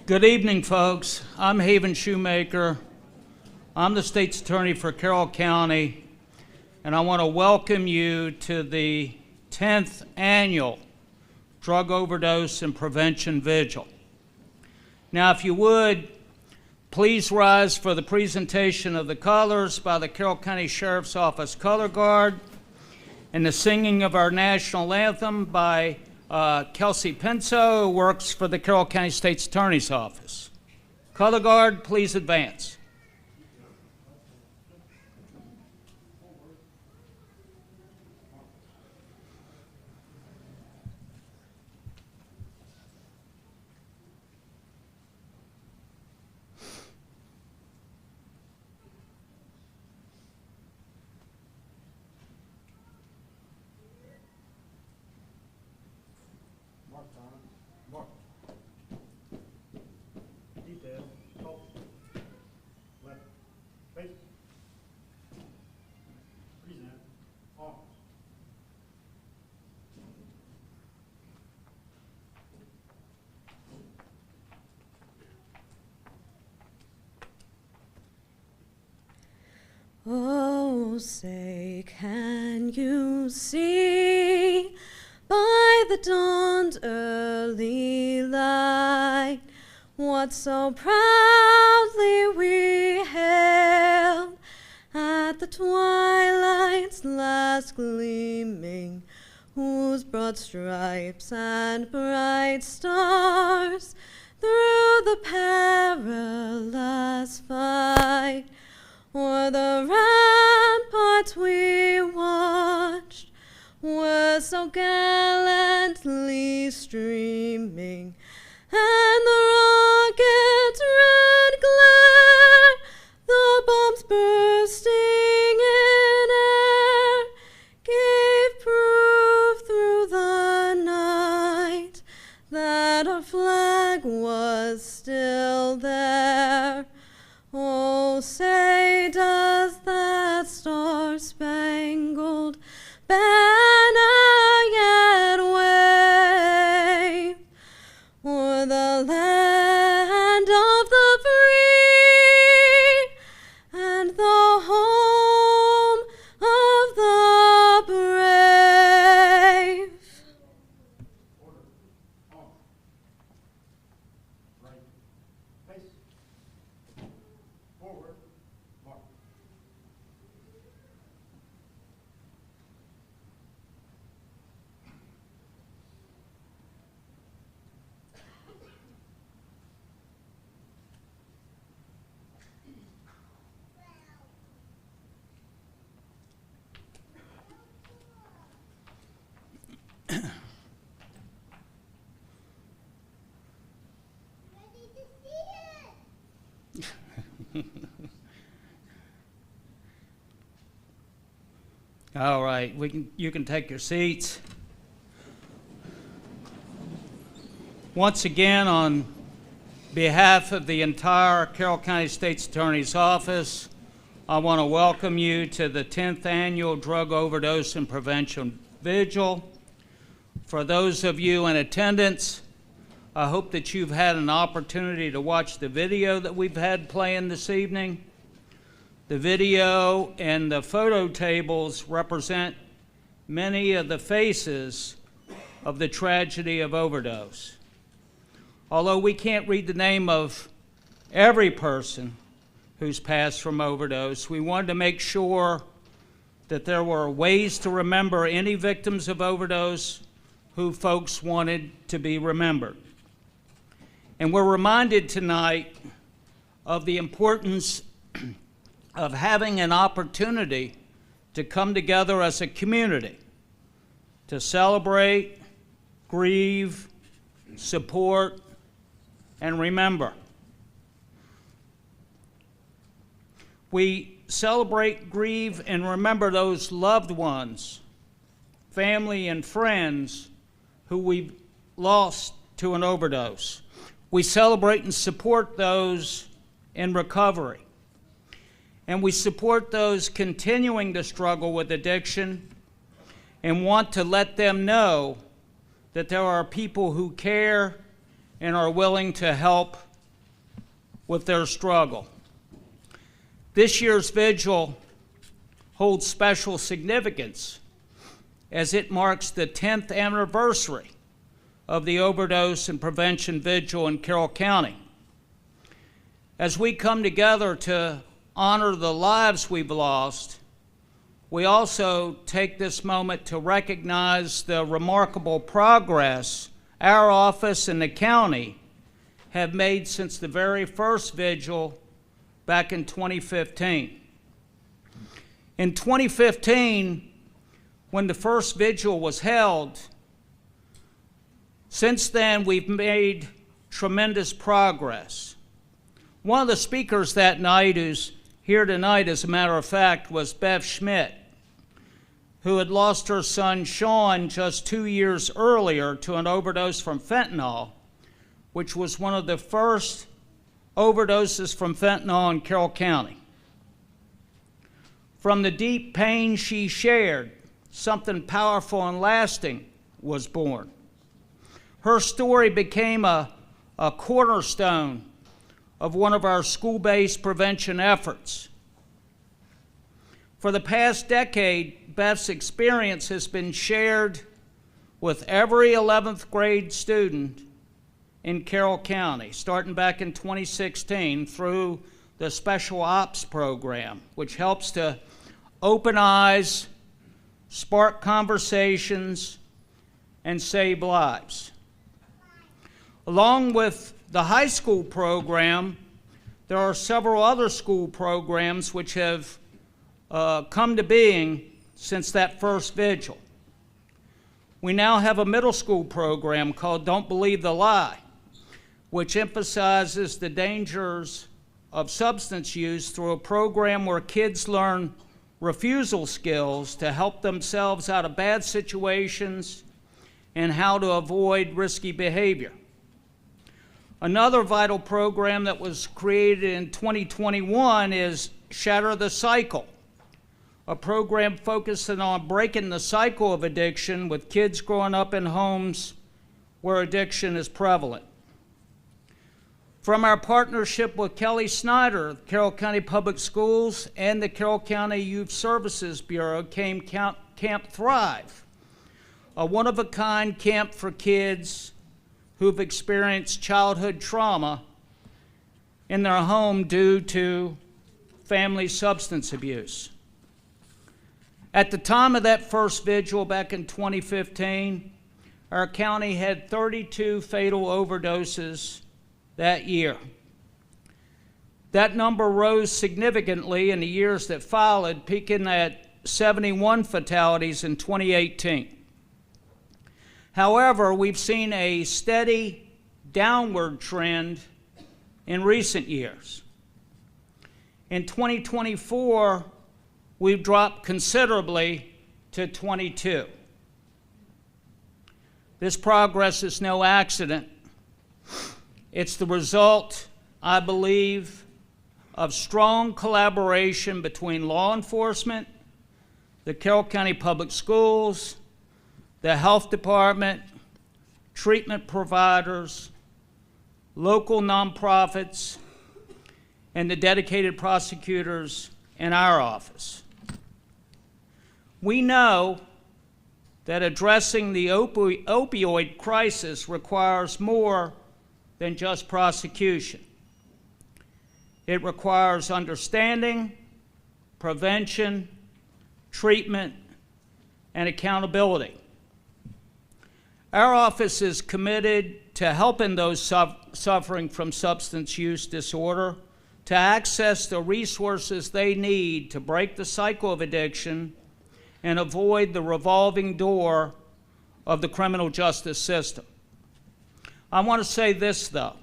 Good evening, folks. I'm Haven Shoemaker. I'm the state's attorney for Carroll County, and I want to welcome you to the 10th annual Drug Overdose and Prevention Vigil. Now, if you would, please rise for the presentation of the colors by the Carroll County Sheriff's Office Color Guard and the singing of our national anthem by Kelsey Penso, who works for the Carroll County State's Attorney's Office. Color Guard, please advance. Oh, say, can you see by the dawn's early light what so proudly we hailed at the twilight's last gleaming, whose broad stripes and bright stars through the perilous fight o'er the ramparts we watched were so gallantly streaming, and the rocket's red glare, the bombs bursting in air, gave proof through the night that our flag was still there. Oh, say, does that star-spangled banner yet wave o'er the land of the free and the home of the brave? Order. On. Right. Face. Forward. Mark. All right, you can take your seats. Once again, on behalf of the entire Carroll County State's Attorney's Office, I want to welcome you to the 10th annual Drug Overdose and Prevention Vigil. For those of you in attendance, I hope that you've had an opportunity to watch the video that we've had playing this evening. The video and the photo tables represent many of the faces of the tragedy of overdose. Although we can't read the name of every person who's passed from overdose, we wanted to make sure that there were ways to remember any victims of overdose who folks wanted to be remembered. And we're reminded tonight of the importance of having an opportunity to come together as a community to celebrate, grieve, support, and remember. We celebrate, grieve, and remember those loved ones, family and friends who we've lost to an overdose. We celebrate and support those in recovery. And we support those continuing to struggle with addiction and want to let them know that there are people who care and are willing to help with their struggle. This year's Vigil holds special significance as it marks the 10th anniversary of the Overdose and Prevention Vigil in Carroll County. As we come together to honor the lives we've lost, we also take this moment to recognize the remarkable progress our office and the county have made since the very first vigil back in 2015. In 2015, when the first vigil was held, since then we've made tremendous progress. One of the speakers that night, who's here tonight, as a matter of fact, was Bev Schmidt, who had lost her son Sean just 2 years earlier to an overdose from fentanyl, which was one of the first overdoses from fentanyl in Carroll County. From the deep pain she shared, something powerful and lasting was born. Her story became a cornerstone of one of our school-based prevention efforts. For the past decade, Beth's experience has been shared with every 11th grade student in Carroll County, starting back in 2016 through the Special Ops program, which helps to open eyes, spark conversations, and save lives. Along with the high school program, there are several other school programs which have come to being since that first vigil. We now have a middle school program called Don't Believe the Lie, which emphasizes the dangers of substance use through a program where kids learn refusal skills to help themselves out of bad situations and how to avoid risky behavior. Another vital program that was created in 2021 is Shatter the Cycle, a program focusing on breaking the cycle of addiction with kids growing up in homes where addiction is prevalent. From our partnership with Kelly Snyder, Carroll County Public Schools, and the Carroll County Youth Services Bureau came Camp Thrive, a one-of-a-kind camp for kids who've experienced childhood trauma in their home due to family substance abuse. At the time of that first vigil back in 2015, our county had 32 fatal overdoses that year. That number rose significantly in the years that followed, peaking at 71 fatalities in 2018. However, we've seen a steady downward trend in recent years. In 2024, we've dropped considerably to 22. This progress is no accident. It's the result, I believe, of strong collaboration between law enforcement, the Carroll County Public Schools, the health department, treatment providers, local nonprofits, and the dedicated prosecutors in our office. We know that addressing the opioid crisis requires more than just prosecution. It requires understanding, prevention, treatment, and accountability. Our office is committed to helping those suffering from substance use disorder to access the resources they need to break the cycle of addiction and avoid the revolving door of the criminal justice system. I want to say this, though.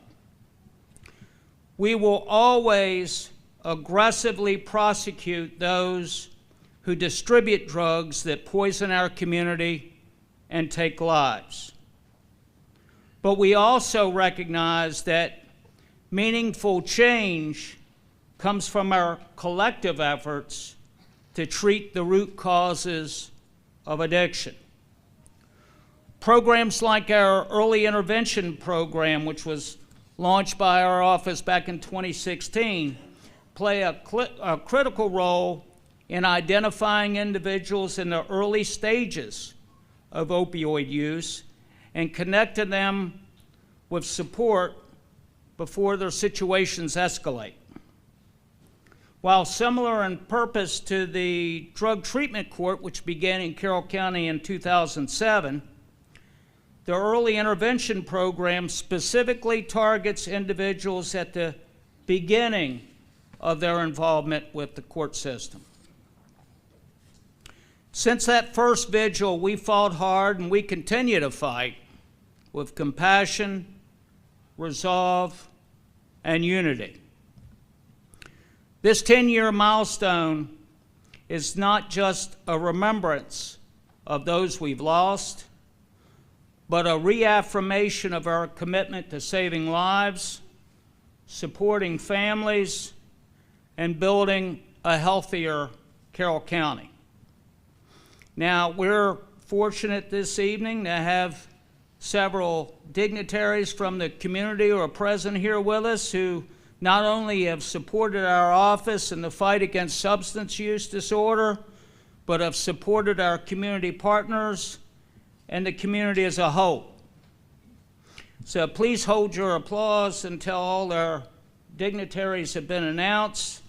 We will always aggressively prosecute those who distribute drugs that poison our community and take lives. But we also recognize that meaningful change comes from our collective efforts to treat the root causes of addiction. Programs like our early intervention program, which was launched by our office back in 2016, play a critical role in identifying individuals in the early stages of opioid use and connecting them with support before their situations escalate. While similar in purpose to the Drug Treatment Court, which began in Carroll County in 2007, the Early Intervention Program specifically targets individuals at the beginning of their involvement with the court system. Since that first vigil, we fought hard and we continue to fight with compassion, resolve, and unity. This 10-year milestone is not just a remembrance of those we've lost, but a reaffirmation of our commitment to saving lives, supporting families, and building a healthier Carroll County. Now, we're fortunate this evening to have several dignitaries from the community who are present here with us who not only have supported our office in the fight against substance use disorder, but have supported our community partners and the community as a whole. So please hold your applause until all our dignitaries have been announced.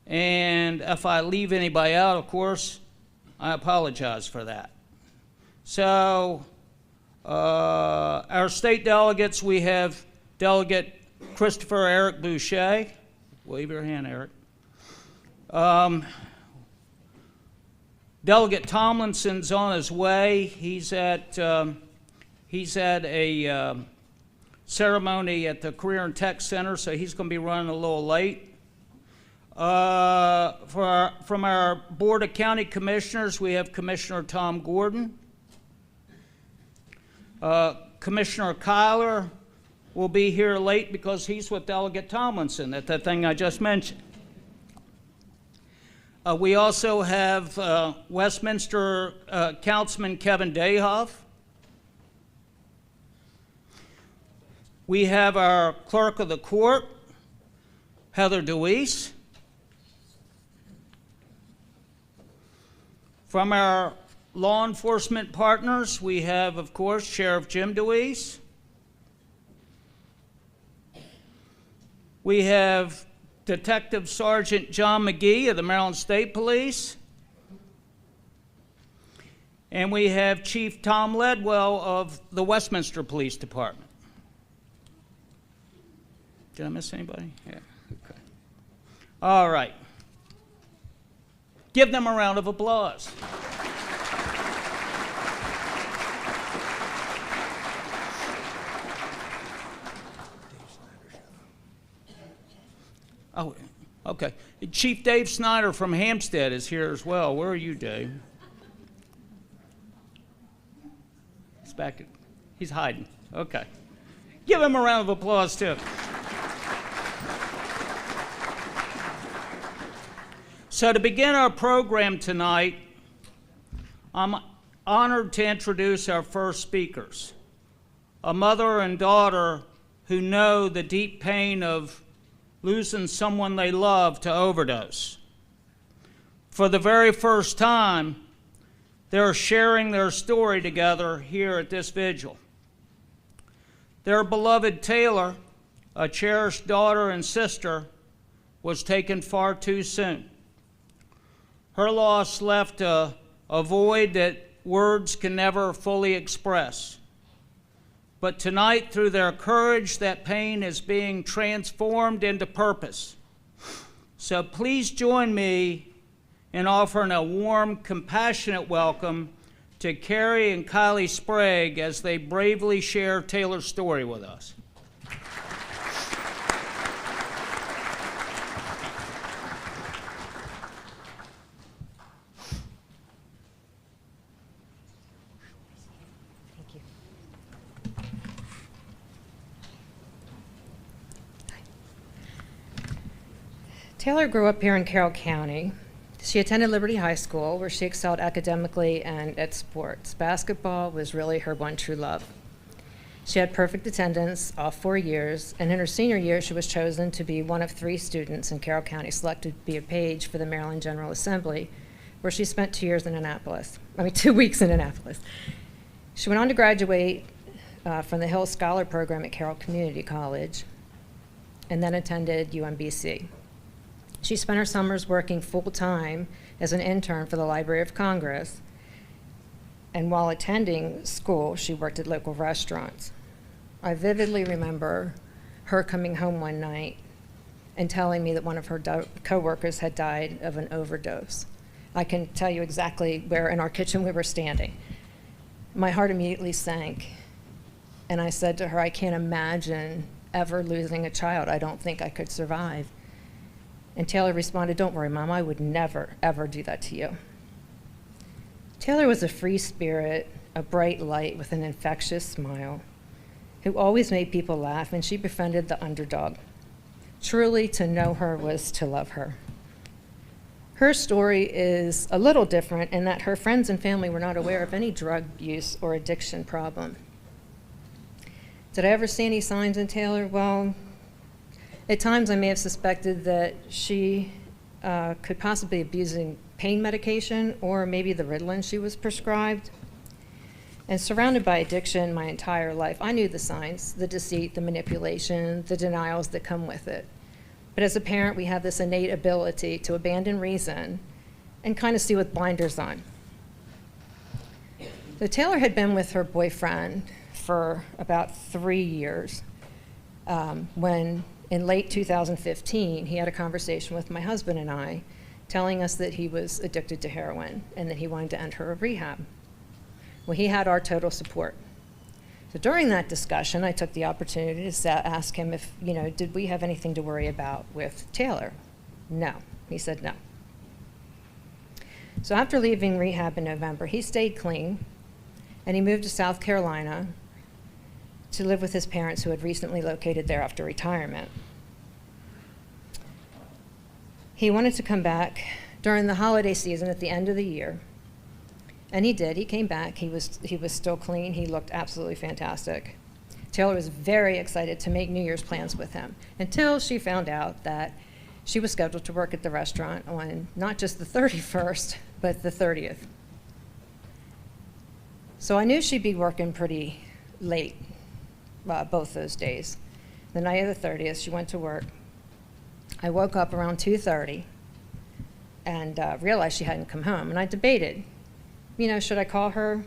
And if I leave anybody out, of course, I apologize for that. So our state delegates, we have Delegate Christopher Eric Boucher. Wave your hand, Eric. Delegate Tomlinson's on his way. He's at a ceremony at the Career and Tech Center, so he's going to be running a little late. From our Board of County Commissioners, we have Commissioner Tom Gordon. Commissioner Kyler will be here late because he's with Delegate Tomlinson at that thing I just mentioned. We also have Westminster Councilman Kevin Dayhoff. We have our Clerk of the Court, Heather DeWeese. From our law enforcement partners, we have, of course, Sheriff Jim DeWeese. We have Detective Sergeant John McGee of the Maryland State Police. And we have Chief Tom Ledwell of the Westminster Police Department. Did I miss anybody? Yeah, okay. All right. Give them a round of applause. Oh, okay. Chief Dave Snyder from Hampstead is here as well. Where are you, Dave? He's back. He's hiding. Okay. Give him a round of applause, too. So to begin our program tonight, I'm honored to introduce our first speakers, a mother and daughter who know the deep pain of losing someone they love to overdose. For the very first time, they're sharing their story together here at this vigil. Their beloved Taylor, a cherished daughter and sister, was taken far too soon. Her loss left a void that words can never fully express. But tonight, through their courage, that pain is being transformed into purpose. So please join me in offering a warm, compassionate welcome to Carrie and Kylie Sprague as they bravely share Taylor's story with us. Taylor grew up here in Carroll County. She attended Liberty High School, where she excelled academically and at sports. Basketball was really her one true love. She had perfect attendance all 4 years, and in her senior year, she was chosen to be one of 3 students in Carroll County selected to be a page for the Maryland General Assembly, where she spent 2 years in Annapolis. 2 weeks in Annapolis. She went on to graduate from the Hill Scholar Program at Carroll Community College, and then attended UMBC. She spent her summers working full-time as an intern for the Library of Congress, and while attending school, she worked at local restaurants. I vividly remember her coming home one night and telling me that one of her coworkers had died of an overdose. I can tell you exactly where in our kitchen we were standing. My heart immediately sank, and I said to her, I can't imagine ever losing a child. I don't think I could survive. And Taylor responded, don't worry, Mom, I would never, ever do that to you. Taylor was a free spirit, a bright light with an infectious smile, who always made people laugh, and she befriended the underdog. Truly, to know her was to love her. Her story is a little different in that her friends and family were not aware of any drug use or addiction problem. Did I ever see any signs in Taylor? Well, at times I may have suspected that she could possibly be abusing pain medication or maybe the Ritalin she was prescribed. And surrounded by addiction my entire life, I knew the signs, the deceit, the manipulation, the denials that come with it. But as a parent, we have this innate ability to abandon reason and kind of see with blinders on. So Taylor had been with her boyfriend for about 3 years when in late 2015, he had a conversation with my husband and I, telling us that he was addicted to heroin and that he wanted to enter rehab. Well, he had our total support. So during that discussion, I took the opportunity to ask him if, did we have anything to worry about with Taylor? No. He said no. So after leaving rehab in November, he stayed clean, and he moved to South Carolina to live with his parents who had recently located there after retirement. He wanted to come back during the holiday season at the end of the year, and he did. He came back. He was still clean. He looked absolutely fantastic. Taylor was very excited to make New Year's plans with him until she found out that she was scheduled to work at the restaurant on not just the 31st, but the 30th. So I knew she'd be working pretty late both those days. The night of the 30th, she went to work. I woke up around 2:30 and realized she hadn't come home. And I debated, should I call her?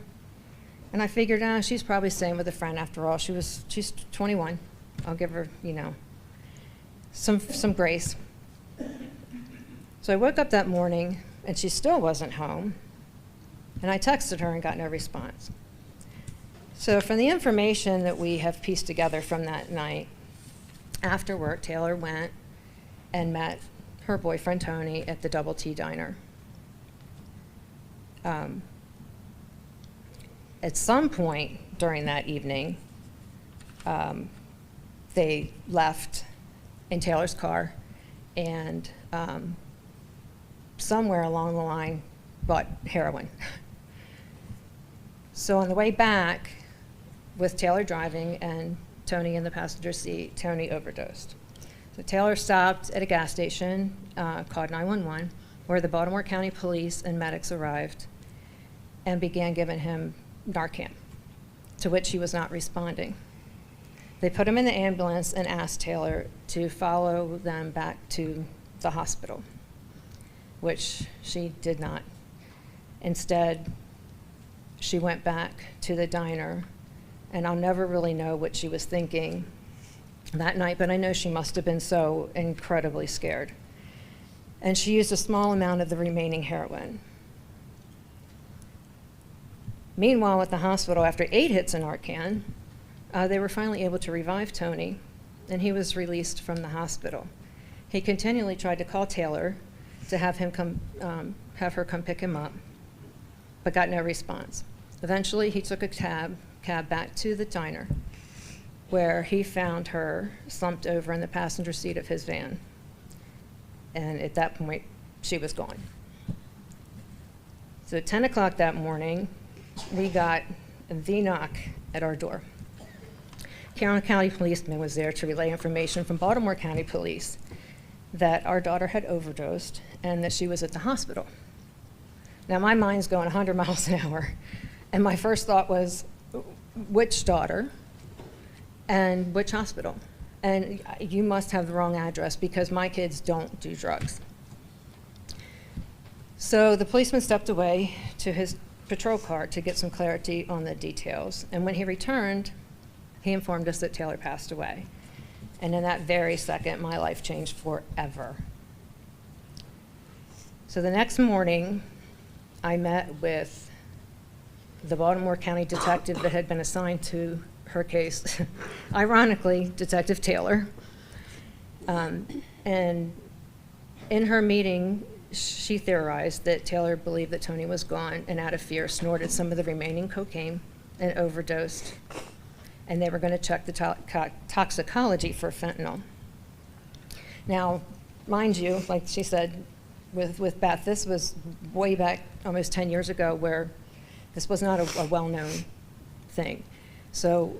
And I figured, she's probably staying with a friend after all. She's 21. I'll give her, some grace. So I woke up that morning and she still wasn't home. And I texted her and got no response. So from the information that we have pieced together from that night, after work, Taylor went and met her boyfriend, Tony, at the Double T Diner. At some point during that evening, they left in Taylor's car and somewhere along the line bought heroin. So on the way back, with Taylor driving and Tony in the passenger seat, Tony overdosed. So Taylor stopped at a gas station, called 911, where the Baltimore County Police and medics arrived and began giving him Narcan, to which he was not responding. They put him in the ambulance and asked Taylor to follow them back to the hospital, which she did not. Instead, she went back to the diner, and I'll never really know what she was thinking that night, but I know she must have been so incredibly scared. And she used a small amount of the remaining heroin. Meanwhile, at the hospital, after 8 hits of Narcan, they were finally able to revive Tony, and he was released from the hospital. He continually tried to call Taylor to have her come pick him up, but got no response. Eventually, he took a cab back to the diner, where he found her slumped over in the passenger seat of his van. And at that point, she was gone. So at 10 o'clock that morning, we got the knock at our door. Carroll County policeman was there to relay information from Baltimore County Police that our daughter had overdosed and that she was at the hospital. Now, my mind's going 100 miles an hour, and my first thought was, which daughter and which hospital? And you must have the wrong address because my kids don't do drugs. So the policeman stepped away to his patrol car to get some clarity on the details. And when he returned, he informed us that Taylor passed away. And in that very second, my life changed forever. So the next morning, I met with the Baltimore County detective that had been assigned to her case, ironically, Detective Taylor. And in her meeting, she theorized that Taylor believed that Tony was gone and out of fear snorted some of the remaining cocaine and overdosed. And they were going to check the toxicology for fentanyl. Now, mind you, like she said with Beth, this was way back almost 10 years ago where this was not a well-known thing. So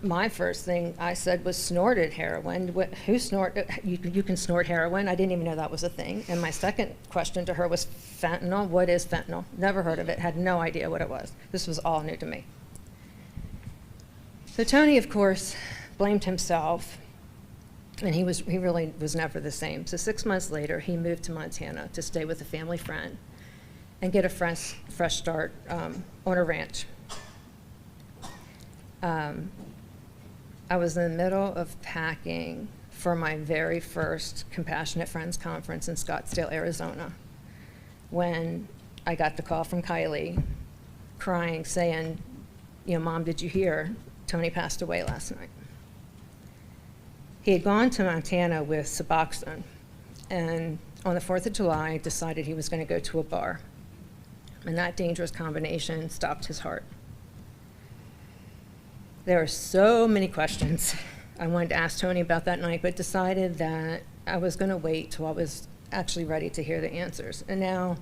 my first thing I said was snorted heroin. Who snorted? You can snort heroin? I didn't even know that was a thing. And my second question to her was fentanyl. What is fentanyl? Never heard of it, had no idea what it was. This was all new to me. So Tony, of course, blamed himself, and he really was never the same. So 6 months later, he moved to Montana to stay with a family friend and get a fresh start on a ranch. I was in the middle of packing for my very first Compassionate Friends Conference in Scottsdale, Arizona, when I got the call from Kylie crying, saying, Mom, did you hear? Tony passed away last night. He had gone to Montana with Suboxone, and on the 4th of July, decided he was going to go to a bar. And that dangerous combination stopped his heart. There are so many questions I wanted to ask Tony about that night, but decided that I was going to wait till I was actually ready to hear the answers. And now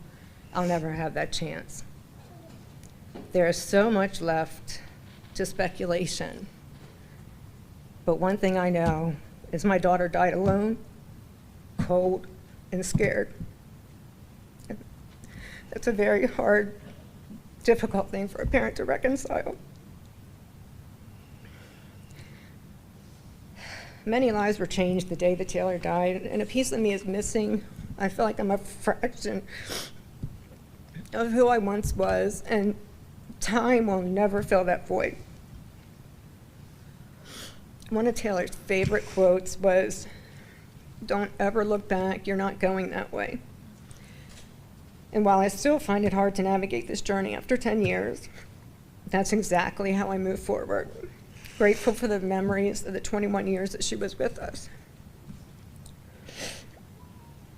I'll never have that chance. There is so much left to speculation. But one thing I know is my daughter died alone, cold, and scared. That's a very hard, difficult thing for a parent to reconcile. Many lives were changed the day that Taylor died, and a piece of me is missing. I feel like I'm a fraction of who I once was, and time will never fill that void. One of Taylor's favorite quotes was, "Don't ever look back, you're not going that way." And while I still find it hard to navigate this journey after 10 years, that's exactly how I move forward. Grateful for the memories of the 21 years that she was with us.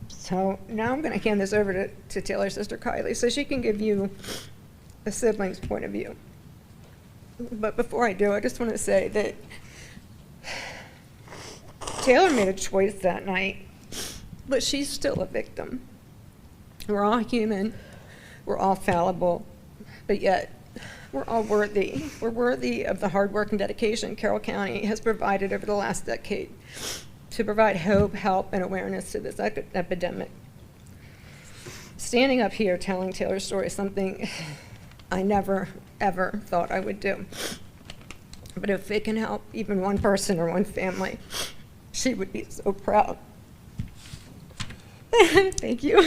So now I'm going to hand this over to Taylor's sister Kylie so she can give you a sibling's point of view. But before I do, I just want to say that Taylor made a choice that night, but she's still a victim. We're all human, we're all fallible, but yet we're all worthy. We're worthy of the hard work and dedication Carroll County has provided over the last decade to provide hope, help, and awareness to this epidemic. Standing up here telling Taylor's story is something I never, ever thought I would do. But if it can help even one person or one family, she would be so proud. Thank you.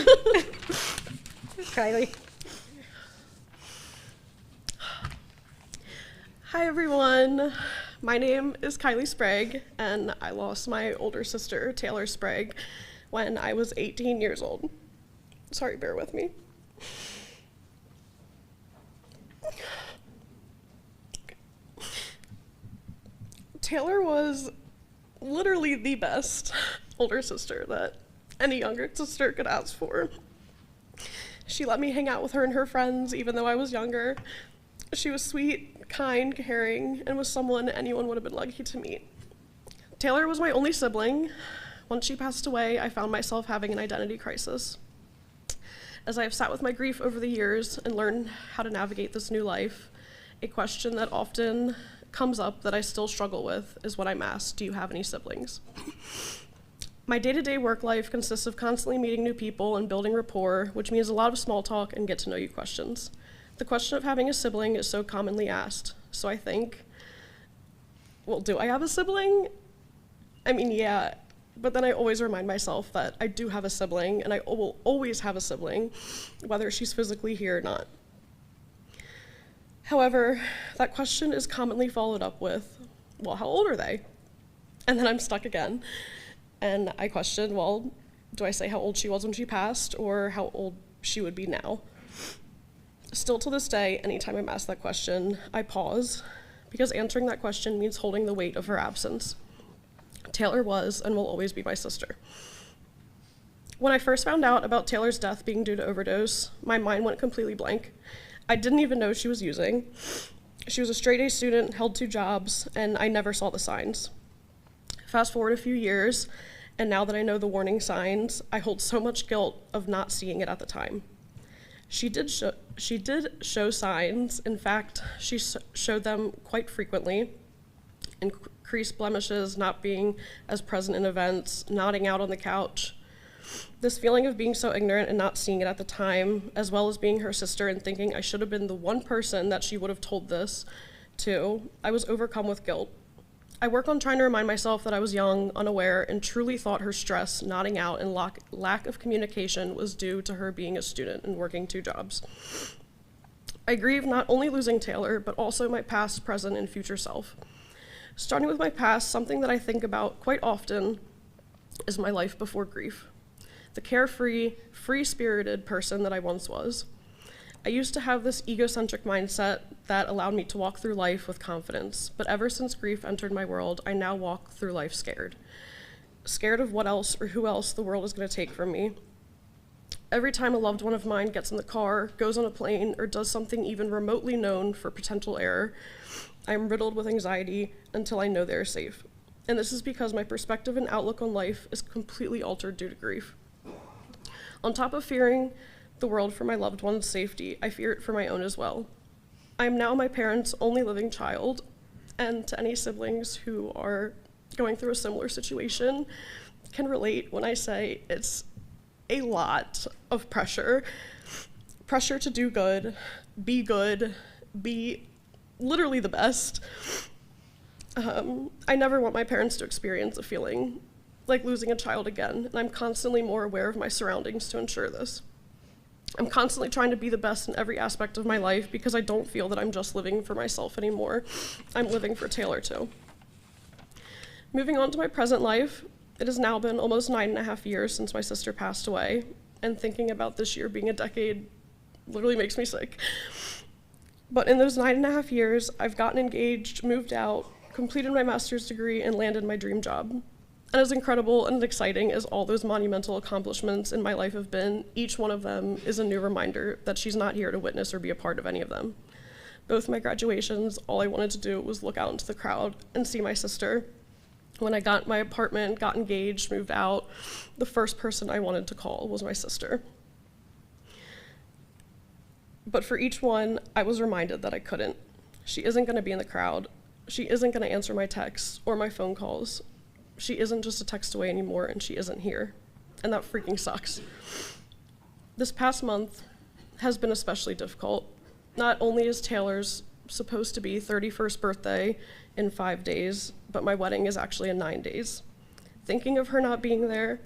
Kylie. Hi everyone, my name is Kylie Sprague, and I lost my older sister, Taylor Sprague, when I was 18 years old. Sorry, bear with me. Taylor was literally the best older sister that any younger sister could ask for. She let me hang out with her and her friends even though I was younger. She was sweet, kind, caring, and was someone anyone would have been lucky to meet. Taylor was my only sibling. Once she passed away, I found myself having an identity crisis. As I have sat with my grief over the years and learned how to navigate this new life, a question that often comes up that I still struggle with is when I'm asked, do you have any siblings? My day-to-day work life consists of constantly meeting new people and building rapport, which means a lot of small talk and get to know you questions. The question of having a sibling is so commonly asked, so I think, well, do I have a sibling? I mean, yeah, but then I always remind myself that I do have a sibling, and I will always have a sibling, whether she's physically here or not. However, that question is commonly followed up with, well, how old are they? And then I'm stuck again. And I question, well, do I say how old she was when she passed, or how old she would be now? Still to this day, anytime I'm asked that question, I pause, because answering that question means holding the weight of her absence. Taylor was and will always be my sister. When I first found out about Taylor's death being due to overdose, my mind went completely blank. I didn't even know she was using. She was a straight-A student, held 2 jobs, and I never saw the signs. Fast forward a few years, and now that I know the warning signs, I hold so much guilt of not seeing it at the time. She did show signs. In fact, she showed them quite frequently. Increased blemishes, not being as present in events, nodding out on the couch. This feeling of being so ignorant and not seeing it at the time, as well as being her sister and thinking I should have been the one person that she would have told this to, I was overcome with guilt. I work on trying to remind myself that I was young, unaware, and truly thought her stress, nodding out, and lack of communication was due to her being a student and working 2 jobs. I grieve not only losing Taylor, but also my past, present, and future self. Starting with my past, something that I think about quite often is my life before grief. The carefree, free-spirited person that I once was. I used to have this egocentric mindset that allowed me to walk through life with confidence, but ever since grief entered my world, I now walk through life scared. Scared of what else or who else the world is going to take from me. Every time a loved one of mine gets in the car, goes on a plane, or does something even remotely known for potential error, I am riddled with anxiety until I know they are safe. And this is because my perspective and outlook on life is completely altered due to grief. On top of fearing the world for my loved one's safety, I fear it for my own as well. I am now my parents' only living child, and to any siblings who are going through a similar situation can relate when I say it's a lot of pressure. Pressure to do good, be literally the best. I never want my parents to experience a feeling like losing a child again, and I'm constantly more aware of my surroundings to ensure this. I'm constantly trying to be the best in every aspect of my life because I don't feel that I'm just living for myself anymore. I'm living for Taylor too. Moving on to my present life, it has now been almost 9.5 years since my sister passed away, and thinking about this year being a decade literally makes me sick. But in those 9.5 years, I've gotten engaged, moved out, completed my master's degree, and landed my dream job. And as incredible and exciting as all those monumental accomplishments in my life have been, each one of them is a new reminder that she's not here to witness or be a part of any of them. Both my graduations, all I wanted to do was look out into the crowd and see my sister. When I got my apartment, got engaged, moved out, the first person I wanted to call was my sister. But for each one, I was reminded that I couldn't. She isn't going to be in the crowd. She isn't going to answer my texts or my phone calls. She isn't just a text away anymore, and she isn't here. And that freaking sucks. This past month has been especially difficult. Not only is Taylor's supposed to be 31st birthday in 5 days, but my wedding is actually in 9 days. Thinking of her not being there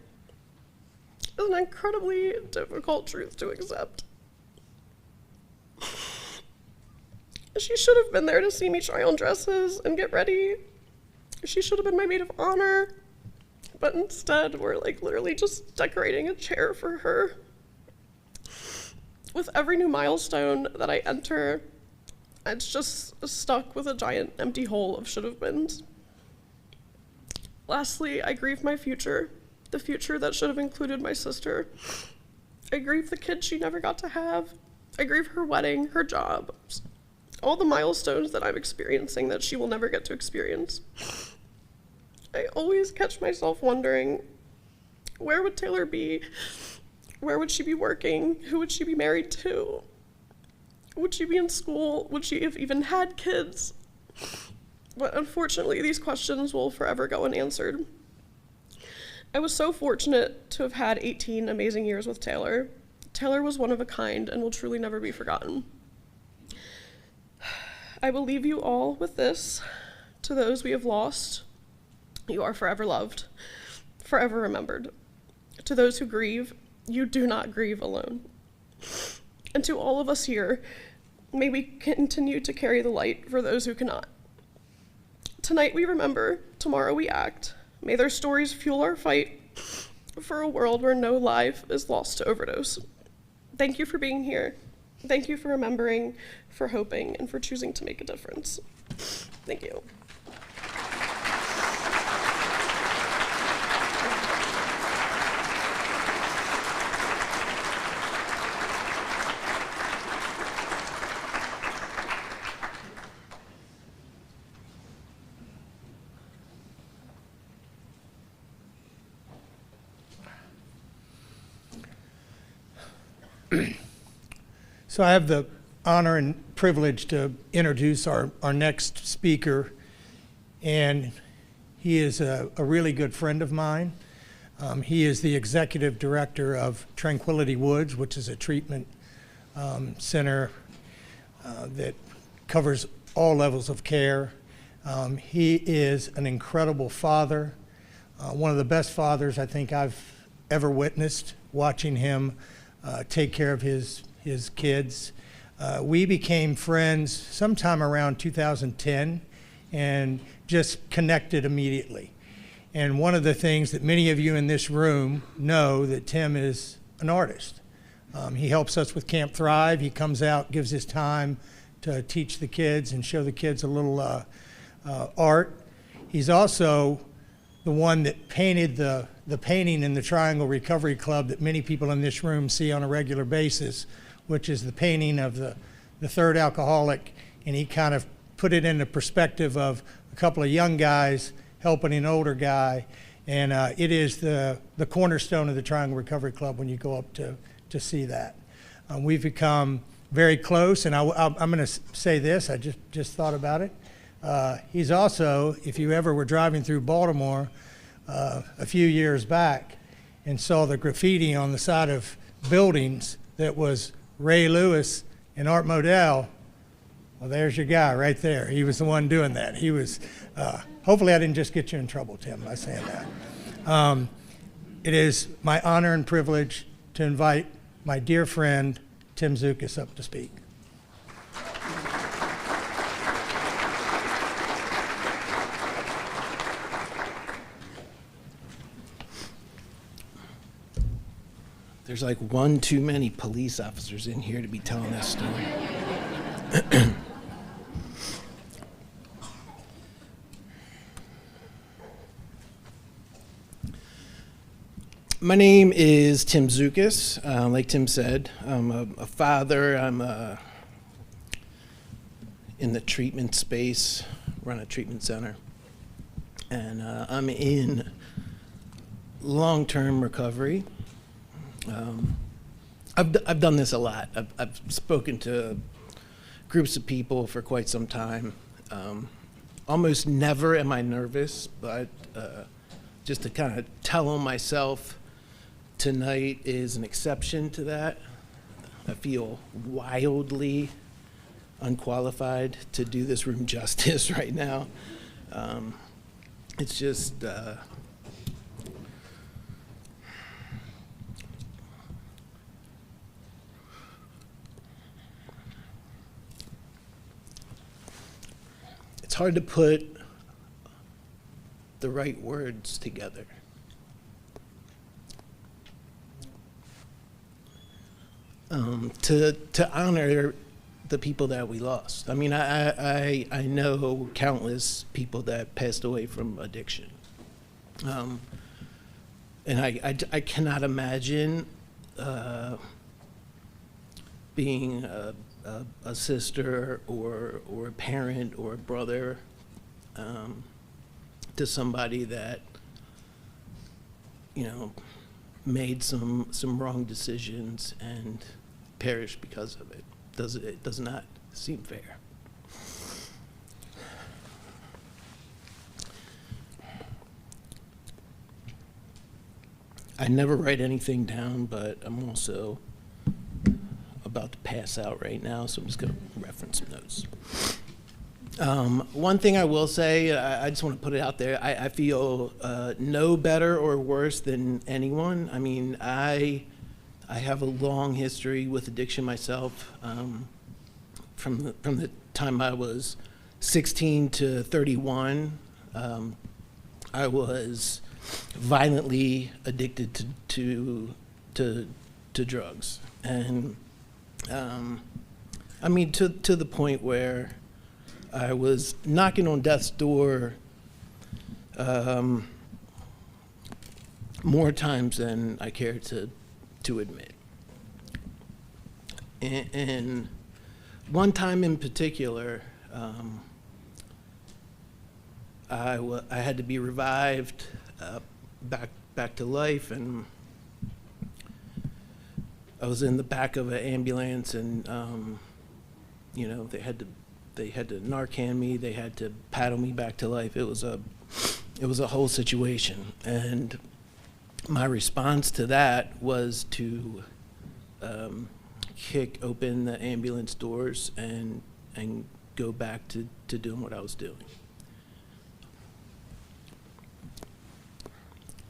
is an incredibly difficult truth to accept. She should have been there to see me try on dresses and get ready. She should have been my maid of honor, but instead we're like literally just decorating a chair for her. With every new milestone that I enter, it's just stuck with a giant empty hole of should have beens. Lastly, I grieve my future, the future that should have included my sister. I grieve the kids she never got to have. I grieve her wedding, her job, all the milestones that I'm experiencing that she will never get to experience. I always catch myself wondering, where would Taylor be? Where would she be working? Who would she be married to? Would she be in school? Would she have even had kids? but unfortunately these questions will forever go unanswered. I was so fortunate to have had 18 amazing years with Taylor. Taylor was one of a kind and will truly never be forgotten. I will leave you all with this. To those we have lost, you are forever loved, forever remembered. To those who grieve, you do not grieve alone. And to all of us here, may we continue to carry the light for those who cannot. Tonight we remember, tomorrow we act. May their stories fuel our fight for a world where no life is lost to overdose. Thank you for being here. Thank you for remembering, for hoping, and for choosing to make a difference. Thank you. So I have the honor and privilege to introduce our next speaker, and he is a really good friend of mine. He is the executive director of Tranquility Woods, which is a treatment center that covers all levels of care. He is an incredible father, one of the best fathers I think I've ever witnessed, watching him take care of his kids. We became friends sometime around 2010 and just connected immediately. And one of the things that many of you in this room know, that Tim is an artist. He helps us with Camp Thrive. He comes out, gives his time to teach the kids and show the kids a little art. He's also the one that painted the painting in the Triangle Recovery Club that many people in this room see on a regular basis, which is the painting of the third alcoholic, and he kind of put it in the perspective of a couple of young guys helping an older guy, and it is the cornerstone of the Triangle Recovery Club when you go up to see that. We've become very close, and I'm going to say this, I just thought about it. He's also, if you ever were driving through Baltimore a few years back and saw the graffiti on the side of buildings that was Ray Lewis and Art Modell, well, there's your guy right there. He was the one doing that. He was, hopefully I didn't just get you in trouble, Tim, by saying that. It is my honor and privilege to invite my dear friend, Tim Zukis, up to speak. There's like one too many police officers in here to be telling this story. My name is Tim Zukis. Like Tim said, I'm a father. I'm in the treatment space, run a treatment center. And I'm in long-term recovery. I've done this a lot. I've spoken to groups of people for quite some time. Almost never am I nervous, but just to kind of tell on myself, tonight is an exception to that. I feel wildly unqualified to do this room justice right now. It's just it's hard to put the right words together. To honor the people that we lost. I mean, I know countless people that passed away from addiction. And I cannot imagine being a sister or a parent or a brother to somebody that, you know, made some wrong decisions and perished because of it. It does not seem fair. I never write anything down, but I'm also about to pass out right now, so I'm just going to reference some notes. One thing I will say, I just want to put it out there, I feel no better or worse than anyone. I mean, I have a long history with addiction myself. From the time I was 16 to 31, I was violently addicted to drugs, and I mean to the point where I was knocking on death's door more times than I care to admit. And one time in particular, I had to be revived back to life, and I was in the back of an ambulance, and you know, they had to Narcan me, they had to paddle me back to life. It was a whole situation, and my response to that was to kick open the ambulance doors and go back to doing what I was doing.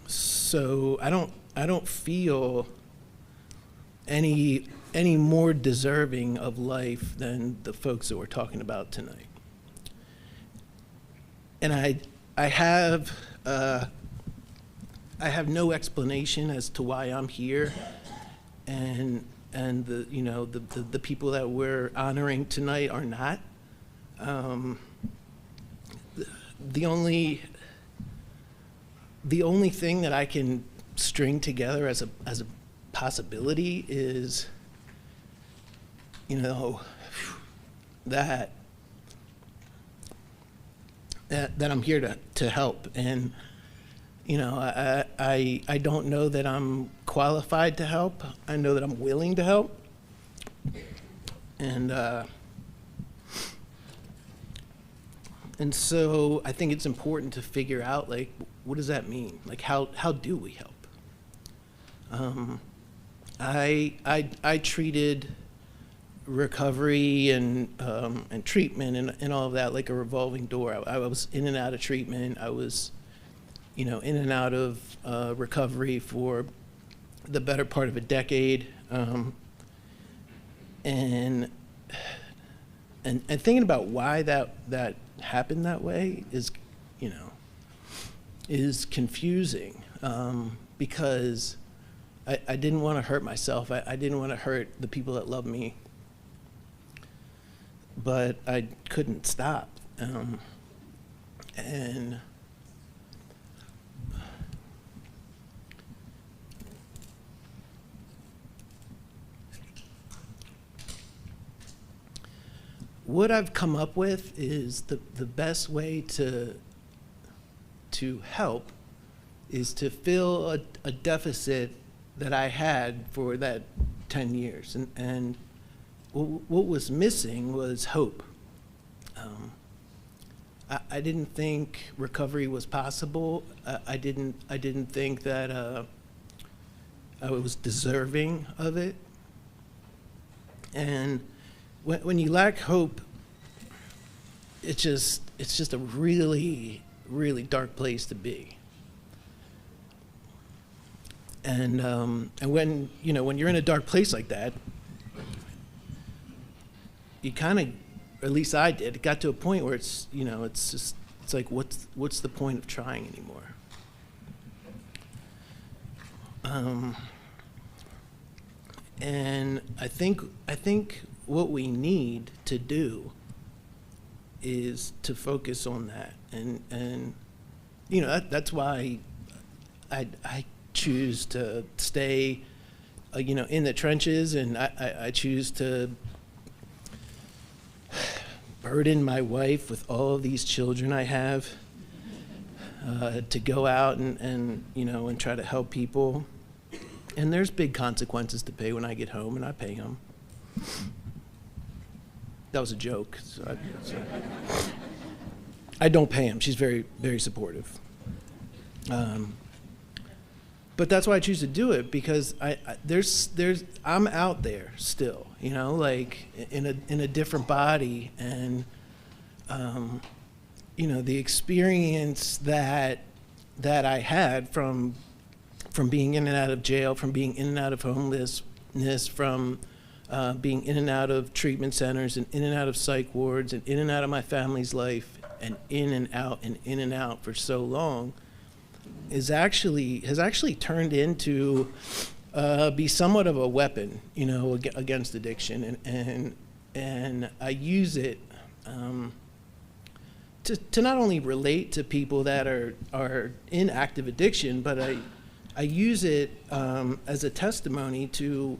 So I don't feel any more deserving of life than the folks that we're talking about tonight. And I have no explanation as to why I'm here, and the, you know, the people that we're honoring tonight are not. The only thing that I can string together as a possibility is, you know, that I'm here to help. And you know, I don't know that I'm qualified to help. I know that I'm willing to help. And so I think it's important to figure out, like, what does that mean? Like, how do we help? I treated recovery and treatment and all of that like a revolving door. I was in and out of treatment. I was, you know, in and out of recovery for the better part of a decade. And thinking about why that happened that way is, you know, is confusing, because I didn't want to hurt myself. I didn't want to hurt the people that love me, but I couldn't stop. And what I've come up with is the best way to help is to fill a deficit that I had for that 10 years. And what was missing was hope. I didn't think recovery was possible. I didn't think that I was deserving of it. And when you lack hope, it's just a really, really dark place to be. And when you're in a dark place like that, you kind of, or at least I did, it got to a point where it's like, what's the point of trying anymore? And I think what we need to do is to focus on that, and you know, that's why I choose to stay, you know, in the trenches, and I choose to burden my wife with all of these children I have, to go out and you know, and try to help people. And there's big consequences to pay when I get home, and I pay them. That was a joke. I don't pay him. She's very, very supportive. but that's why I choose to do it, because I'm out there still, you know, like in a different body, and you know, the experience that I had from being in and out of jail, from being in and out of homelessness, from being in and out of treatment centers, and in and out of psych wards, and in and out of my family's life, and in and out for so long, has actually turned into be somewhat of a weapon, you know, against addiction, and I use it to not only relate to people that are in active addiction, but I use it as a testimony to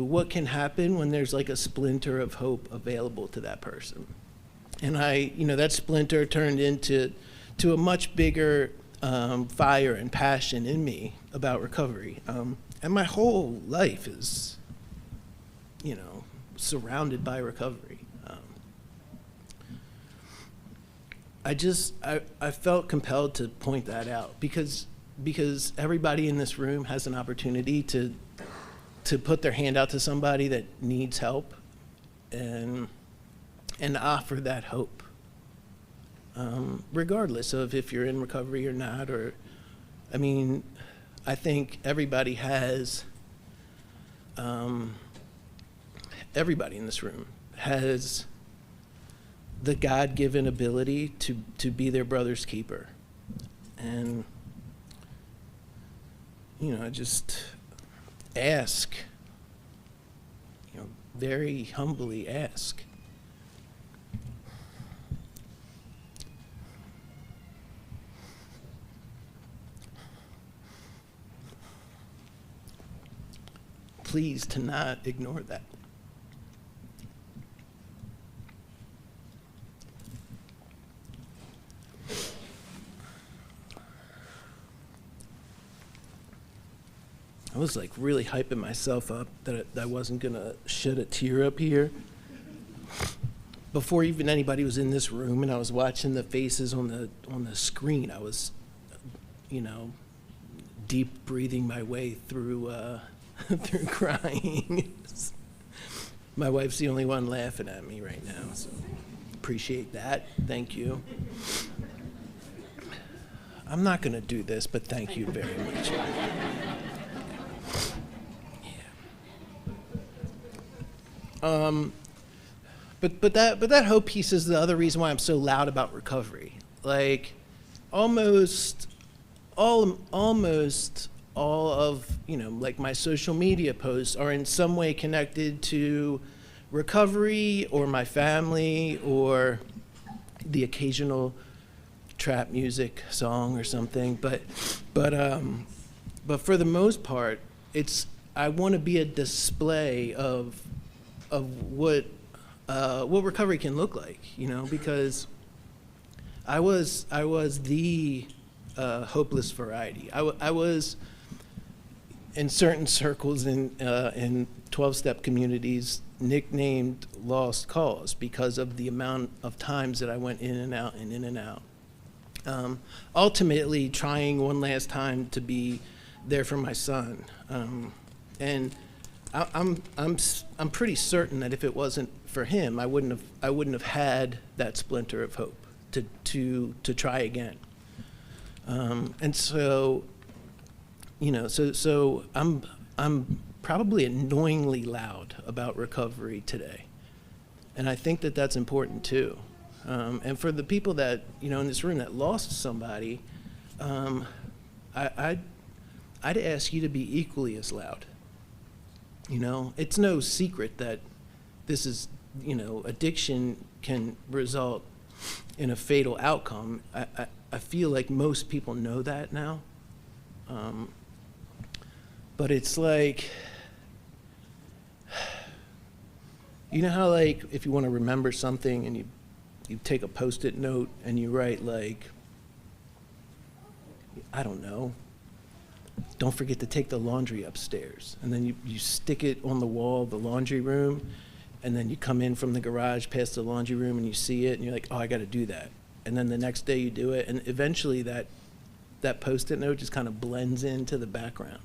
what can happen when there's like a splinter of hope available to that person. And that splinter turned into a much bigger fire and passion in me about recovery. And my whole life is, you know, surrounded by recovery. I felt compelled to point that out because everybody in this room has an opportunity to put their hand out to somebody that needs help and offer that hope, regardless of if you're in recovery or not. Or, I mean, I think everybody in this room has the God-given ability to be their brother's keeper. And, you know, I just ask, you know, very humbly ask. Please to not ignore that. I was like really hyping myself up that I wasn't gonna shed a tear up here before even anybody was in this room, and I was watching the faces on the screen. I was, you know, deep breathing my way through through crying. My wife's the only one laughing at me right now, so appreciate that. Thank you. I'm not gonna do this, but thank you very much. But that hope piece is the other reason why I'm so loud about recovery. Like, almost all of, you know, like my social media posts are in some way connected to recovery or my family or the occasional trap music song or something. But for the most part, I want to be a display of what recovery can look like, you know, because I was the hopeless variety. I was in certain circles in 12-step communities nicknamed Lost Cause because of the amount of times that I went in and out and in and out. Ultimately trying one last time to be there for my son. And I'm pretty certain that if it wasn't for him, I wouldn't have had that splinter of hope to try again. And so, you know, so I'm probably annoyingly loud about recovery today, and I think that that's important too. And for the people that, you know, in this room that lost somebody, I'd ask you to be equally as loud. You know, it's no secret that this is, you know, addiction can result in a fatal outcome. I feel like most people know that now. But it's like, you know how, like, if you want to remember something and you take a Post-it note and you write, like, I don't know, don't forget to take the laundry upstairs. And then you stick it on the wall of the laundry room, and then you come in from the garage past the laundry room and you see it and you're like, oh, I got to do that. And then the next day you do it, and eventually that that Post-it note just kind of blends into the background.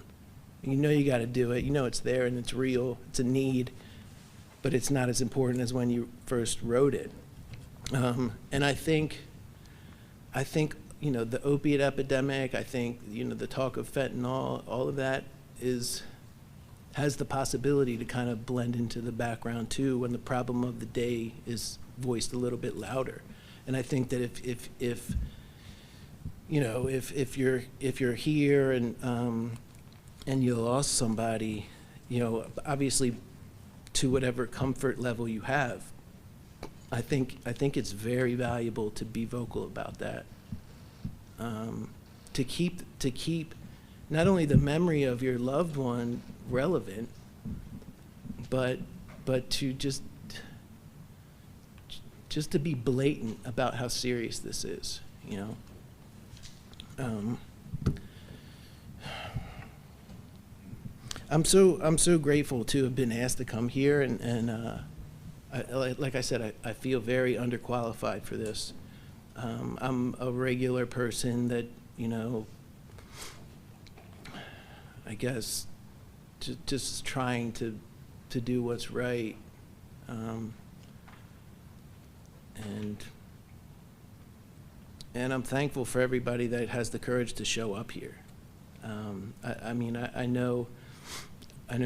You know you got to do it. You know it's there and it's real. It's a need, but it's not as important as when you first wrote it. And I think, the opiate epidemic, I think, the talk of fentanyl, all of that has the possibility to kind of blend into the background too when the problem of the day is voiced a little bit louder. And I think that if you're here and you lost somebody, obviously to whatever comfort level you have, I think it's very valuable to be vocal about that. To keep not only the memory of your loved one relevant, but to just to be blatant about how serious this is, I'm so grateful to have been asked to come here, and like I said, I feel very underqualified for this. I'm a regular person that, I guess just trying to do what's right. And I'm thankful for everybody that has the courage to show up here. I know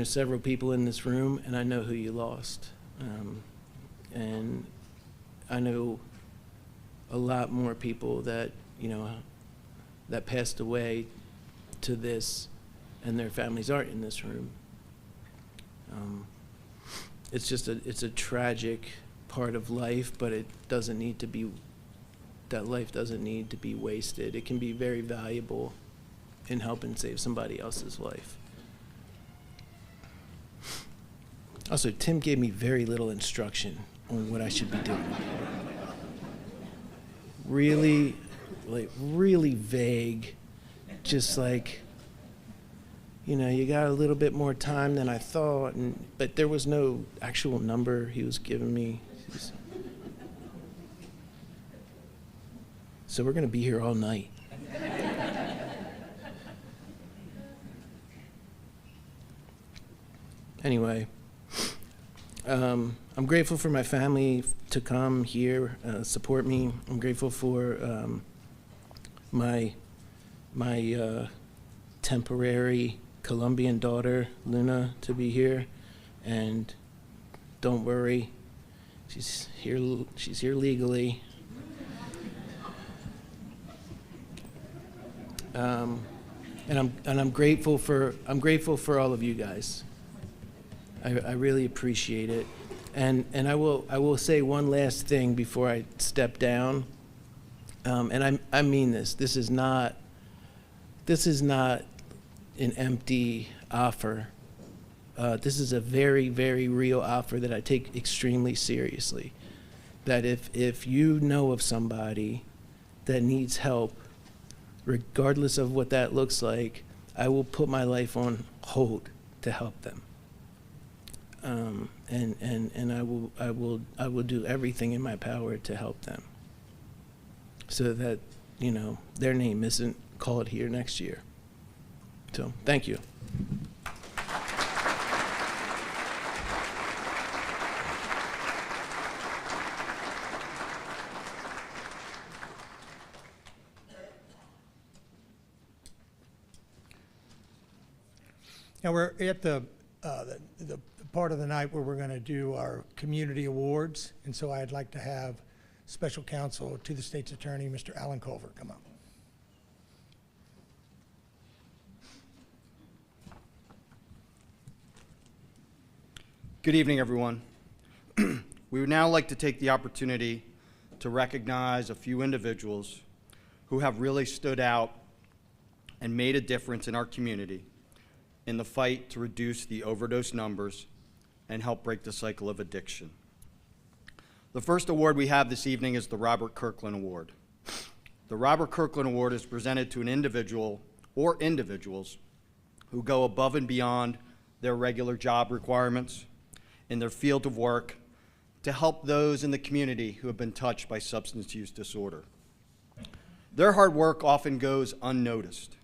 several people in this room, and I know who you lost. And I know a lot more people that, that passed away to this, and their families aren't in this room. It's a tragic part of life, but it doesn't need to be, that life doesn't need to be wasted. It can be very valuable in helping save somebody else's life. Also, Tim gave me very little instruction on what I should be doing. Really vague, just like, you got a little bit more time than I thought, but there was no actual number he was giving me. So we're going to be here all night. Anyway, I'm grateful for my family to come here, support me. I'm grateful for my temporary Colombian daughter, Luna, to be here. And don't worry, she's here legally. And I'm grateful for all of you guys. I really appreciate it. And I will say one last thing before I step down. And I mean this. This is not an empty offer. This is a very, very real offer that I take extremely seriously. That if you know of somebody that needs help, regardless of what that looks like, I will put my life on hold to help them. And I will do everything in my power to help them, so that their name isn't called here next year. So thank you. Now we're at the part of the night where we're going to do our community awards, and so I'd like to have Special Counsel to the State's Attorney, Mr. Alan Culver, come up. Good evening, everyone. We would now like to take the opportunity to recognize a few individuals who have really stood out and made a difference in our community in the fight to reduce the overdose numbers and help break the cycle of addiction. The first award we have this evening is the Robert Kirkland Award. The Robert Kirkland Award is presented to an individual or individuals who go above and beyond their regular job requirements in their field of work to help those in the community who have been touched by substance use disorder. Their hard work often goes unnoticed,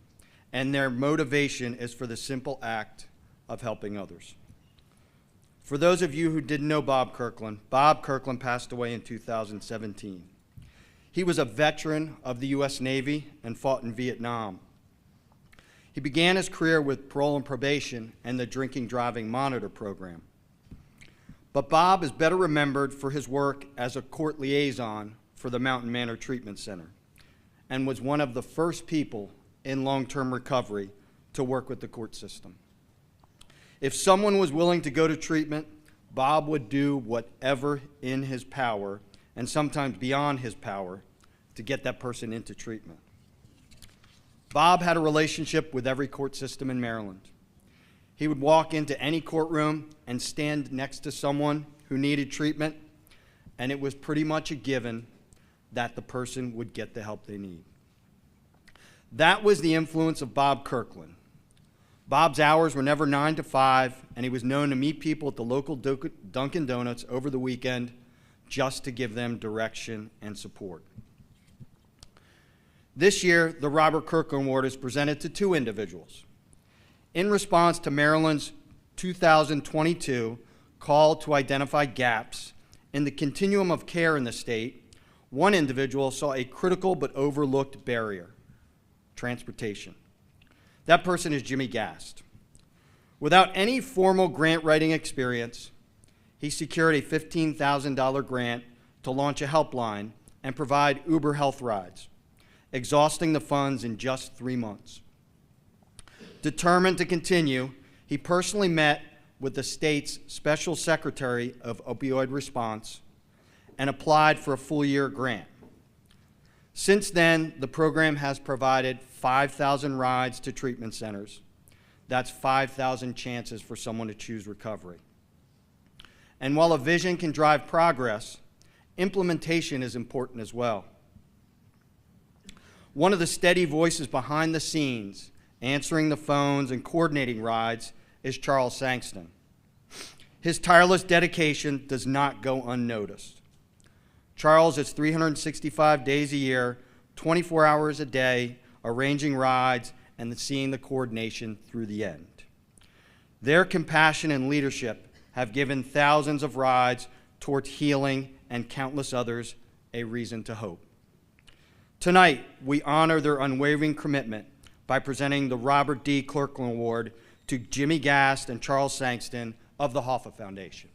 and their motivation is for the simple act of helping others. For those of you who didn't know Bob Kirkland passed away in 2017. He was a veteran of the U.S. Navy and fought in Vietnam. He began his career with parole and probation and the drinking driving monitor program. But Bob is better remembered for his work as a court liaison for the Mountain Manor Treatment Center and was one of the first people in long-term recovery to work with the court system. If someone was willing to go to treatment, Bob would do whatever in his power, and sometimes beyond his power, to get that person into treatment. Bob had a relationship with every court system in Maryland. He would walk into any courtroom and stand next to someone who needed treatment, and it was pretty much a given that the person would get the help they need. That was the influence of Bob Kirkland. Bob's hours were never 9 to 5, and he was known to meet people at the local Dunkin' Donuts over the weekend just to give them direction and support. This year, the Robert Kirkland Award is presented to 2 individuals. In response to Maryland's 2022 call to identify gaps in the continuum of care in the state, one individual saw a critical but overlooked barrier: transportation. That person is Jimmy Gast. Without any formal grant writing experience, he secured a $15,000 grant to launch a helpline and provide Uber health rides, exhausting the funds in just 3 months. Determined to continue, he personally met with the state's Special Secretary of Opioid Response and applied for a full-year grant. Since then, the program has provided 5,000 rides to treatment centers. That's 5,000 chances for someone to choose recovery. And while a vision can drive progress, implementation is important as well. One of the steady voices behind the scenes, answering the phones and coordinating rides, is Charles Sangston. His tireless dedication does not go unnoticed. Charles is 365 days a year, 24 hours a day, arranging rides and seeing the coordination through the end. Their compassion and leadership have given thousands of rides towards healing and countless others a reason to hope. Tonight, we honor their unwavering commitment by presenting the Robert D. Kirkland Award to Jimmy Gast and Charles Sangston of the Hoffa Foundation.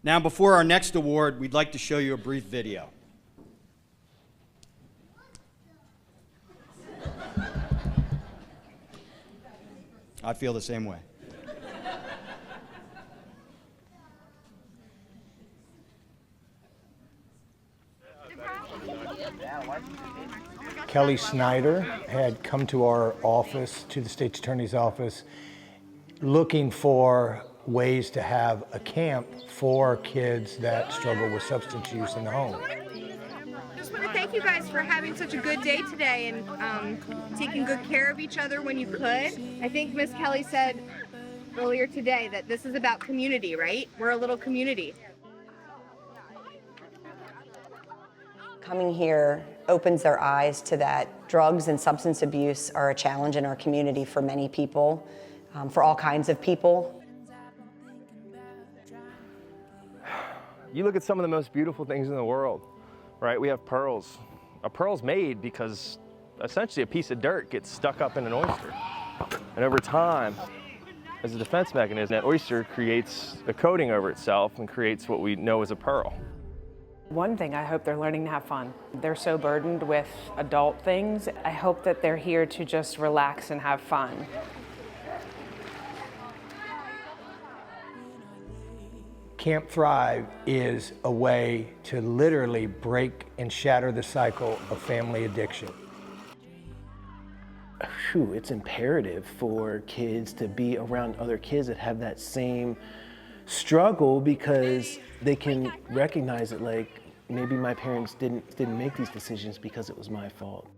Now, before our next award, we'd like to show you a brief video. I feel the same way. Kelly Snyder had come to our office, to the State's Attorney's office, looking for ways to have a camp for kids that struggle with substance use in the home. Just want to thank you guys for having such a good day today and taking good care of each other when you could. I think Miss Kelly said earlier today that this is about community, right? We're a little community. Coming here opens their eyes to that drugs and substance abuse are a challenge in our community for many people, for all kinds of people. You look at some of the most beautiful things in the world, right? We have pearls. A pearl's made because essentially a piece of dirt gets stuck up in an oyster. And over time, as a defense mechanism, that oyster creates a coating over itself and creates what we know as a pearl. One thing, I hope they're learning to have fun. They're so burdened with adult things. I hope that they're here to just relax and have fun. Camp Thrive is a way to literally break and shatter the cycle of family addiction. It's imperative for kids to be around other kids that have that same struggle, because they can recognize it, like, maybe my parents didn't make these decisions because it was my fault.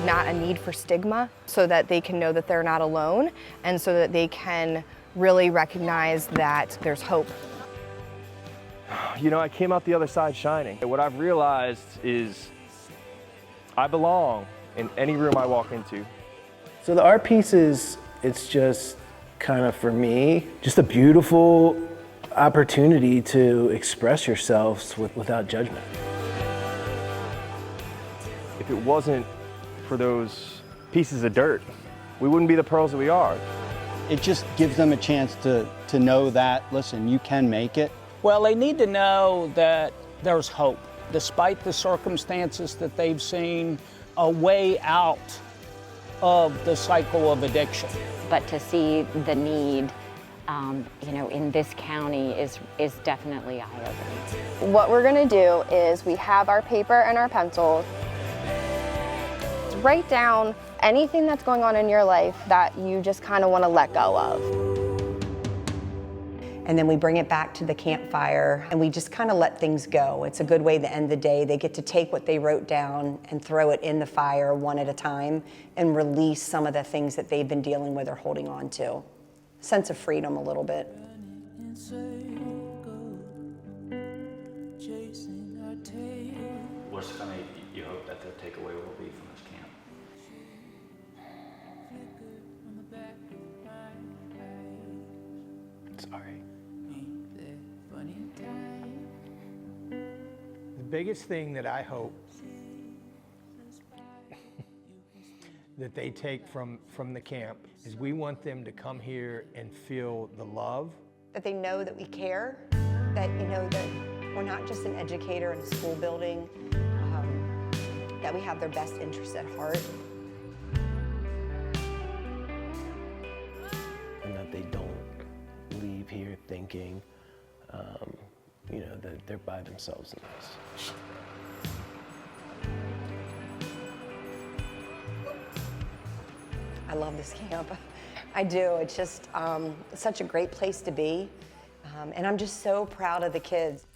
Not a need for stigma, so that they can know that they're not alone, and so that they can really recognize that there's hope. You know, I came out the other side shining. What I've realized is I belong in any room I walk into. So the art piece it's just kind of, for me, just a beautiful opportunity to express yourselves without judgment. If it wasn't for those pieces of dirt, we wouldn't be the pearls that we are. It just gives them a chance to know that, listen, you can make it. Well, they need to know that there's hope. Despite the circumstances that they've seen, a way out of the cycle of addiction. But to see the need, in this county is definitely eye-opening. What we're gonna do is we have our paper and our pencils. Write down anything that's going on in your life that you just kind of want to let go of. And then we bring it back to the campfire and we just kind of let things go. It's a good way to end the day. They get to take what they wrote down and throw it in the fire one at a time and release some of the things that they've been dealing with or holding on to. Sense of freedom a little bit. What's kind of you hope that the takeaway will be from this camp? Sorry. The biggest thing that I hope that they take from the camp is we want them to come here and feel the love. That they know that we care, that that we're not just an educator in a school building, that we have their best interests at heart. And that they don't leave here thinking, that they're by themselves in this. I love this camp. I do. It's just such a great place to be. And I'm just so proud of the kids.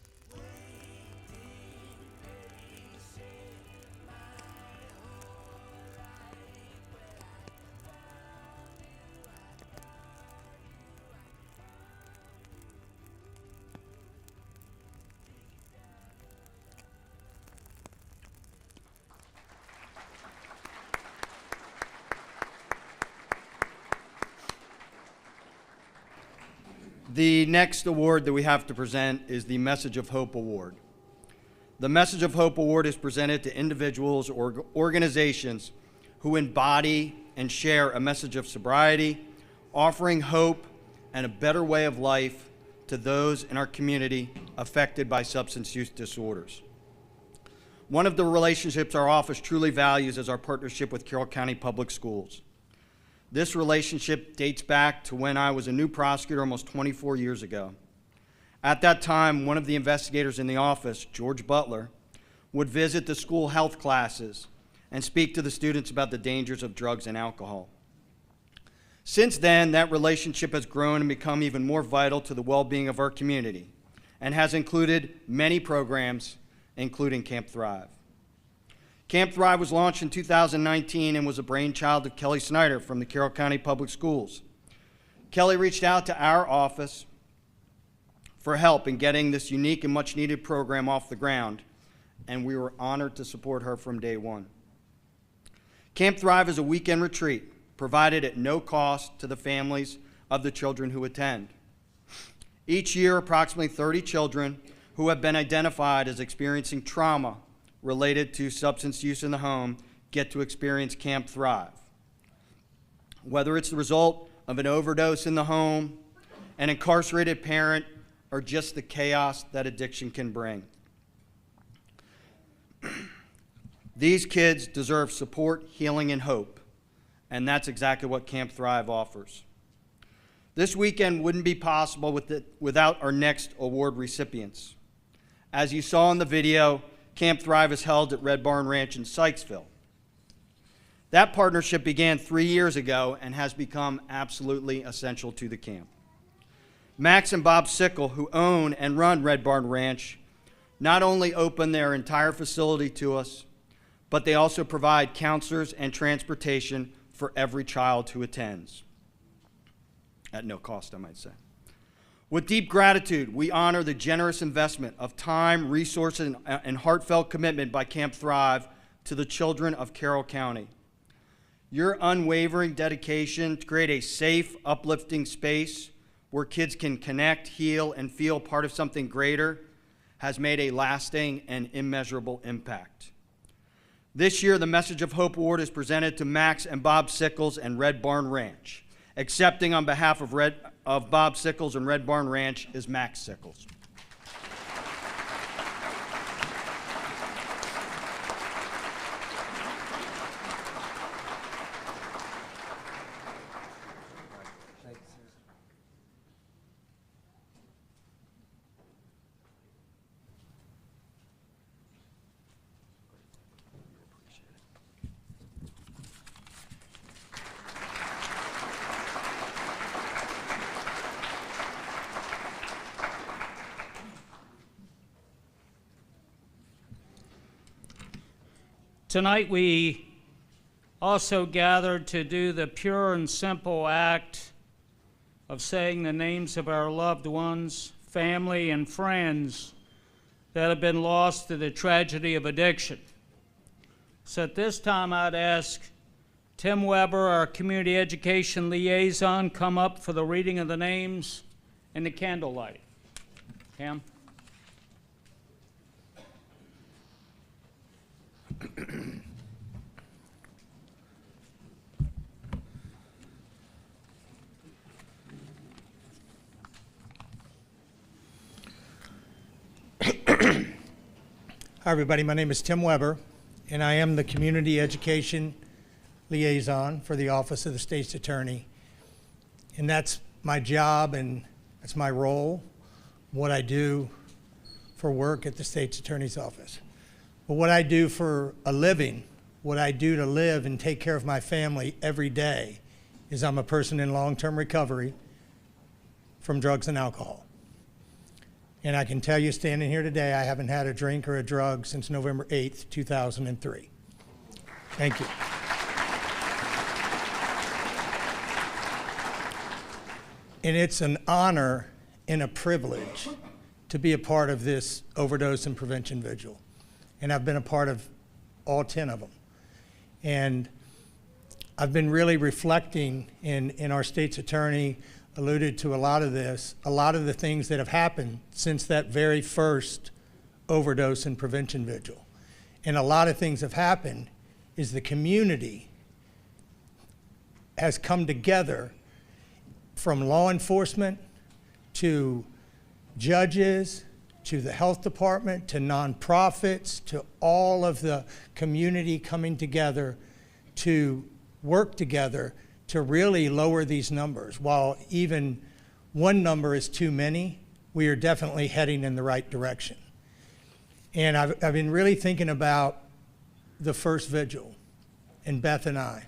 The next award that we have to present is the Message of Hope Award. The Message of Hope Award is presented to individuals or organizations who embody and share a message of sobriety, offering hope and a better way of life to those in our community affected by substance use disorders. One of the relationships our office truly values is our partnership with Carroll County Public Schools. This relationship dates back to when I was a new prosecutor almost 24 years ago. At that time, one of the investigators in the office, George Butler, would visit the school health classes and speak to the students about the dangers of drugs and alcohol. Since then, that relationship has grown and become even more vital to the well-being of our community and has included many programs, including Camp Thrive. Camp Thrive was launched in 2019 and was a brainchild of Kelly Snyder from the Carroll County Public Schools. Kelly reached out to our office for help in getting this unique and much-needed program off the ground, and we were honored to support her from day one. Camp Thrive is a weekend retreat provided at no cost to the families of the children who attend. Each year, approximately 30 children who have been identified as experiencing trauma related to substance use in the home get to experience Camp Thrive. Whether it's the result of an overdose in the home, an incarcerated parent, or just the chaos that addiction can bring. These kids deserve support, healing, and hope, and that's exactly what Camp Thrive offers. This weekend wouldn't be possible without our next award recipients. As you saw in the video, Camp Thrive is held at Red Barn Ranch in Sykesville. That partnership began 3 years ago and has become absolutely essential to the camp. Max and Bob Sickle, who own and run Red Barn Ranch, not only open their entire facility to us, but they also provide counselors and transportation for every child who attends. At no cost, I might say. With deep gratitude, we honor the generous investment of time, resources, and heartfelt commitment by Camp Thrive to the children of Carroll County. Your unwavering dedication to create a safe, uplifting space where kids can connect, heal, and feel part of something greater has made a lasting and immeasurable impact. This year, the Message of Hope Award is presented to Max and Bob Sickles and Red Barn Ranch. Accepting on behalf of Bob Sickles and Red Barn Ranch is Max Sickles. Tonight we also gathered to do the pure and simple act of saying the names of our loved ones, family, and friends that have been lost to the tragedy of addiction. So at this time I'd ask Tim Weber, our community education liaison, come up for the reading of the names and the candlelight. Tim? Hi, everybody. My name is Tim Weber, and I am the Community Education Liaison for the Office of the State's Attorney. And that's my job, and that's my role, what I do for work at the State's Attorney's Office. But what I do for a living, what I do to live and take care of my family every day, is I'm a person in long-term recovery from drugs and alcohol. And I can tell you, standing here today, I haven't had a drink or a drug since November 8th, 2003. Thank you. And it's an honor and a privilege to be a part of this overdose and prevention vigil. And I've been a part of all 10 of them. And I've been really reflecting, in our state's attorney alluded to a lot of this, a lot of the things that have happened since that very first overdose and prevention vigil. And a lot of things have happened is the community has come together, from law enforcement to judges to the health department to nonprofits to all of the community coming together to work together to really lower these numbers. While even one number is too many, we are definitely heading in the right direction. And I've been really thinking about the first vigil, and Beth and I,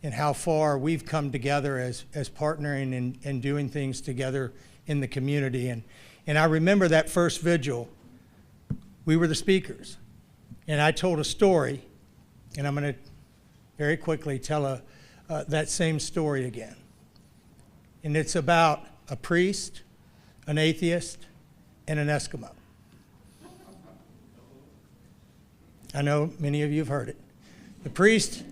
and how far we've come together as partnering and doing things together in the community. And I remember that first vigil, we were the speakers. And I told a story, and I'm going to very quickly tell that same story again. And it's about a priest, an atheist, and an Eskimo. I know many of you have heard it. The priest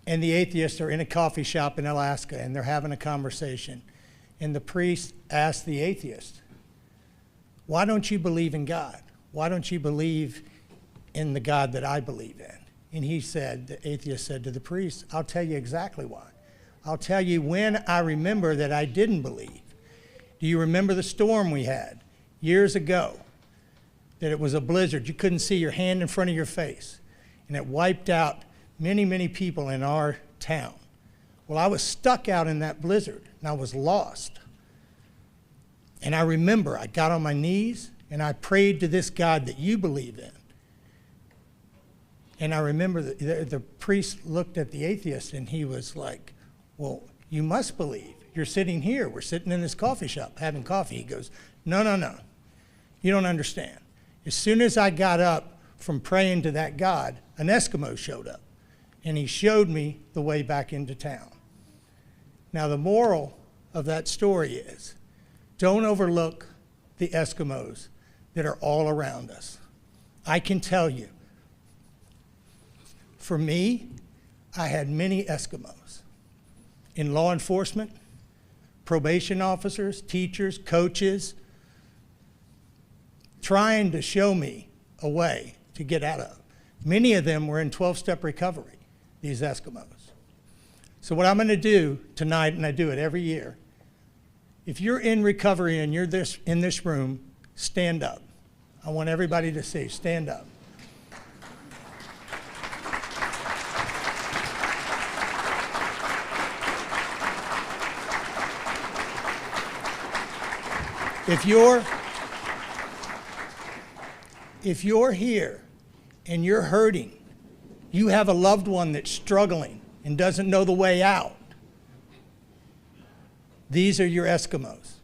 and the atheist are in a coffee shop in Alaska, and they're having a conversation. And the priest asked the atheist, "Why don't you believe in God? Why don't you believe in the God that I believe in?" And he said, the atheist said to the priest, "I'll tell you exactly why. I'll tell you when I remember that I didn't believe. Do you remember the storm we had years ago? That it was a blizzard. You couldn't see your hand in front of your face. And it wiped out many, many people in our town. Well, I was stuck out in that blizzard, and I was lost. And I remember I got on my knees, and I prayed to this God that you believe in. And I remember the priest looked at the atheist, and he was like, well, you must believe. You're sitting here. We're sitting in this coffee shop having coffee. He goes, no, no, no. You don't understand. As soon as I got up from praying to that God, an Eskimo showed up, and he showed me the way back into town. Now, the moral of that story is, don't overlook the Eskimos that are all around us. I can tell you, for me, I had many Eskimos in law enforcement, probation officers, teachers, coaches, trying to show me a way to get out of. Many of them were in 12-step recovery, these Eskimos. So what I'm going to do tonight, and I do it every year, if you're in recovery and you're in this room, stand up. I want everybody to see, stand up. If you're here and you're hurting, you have a loved one that's struggling and doesn't know the way out, these are your Eskimos.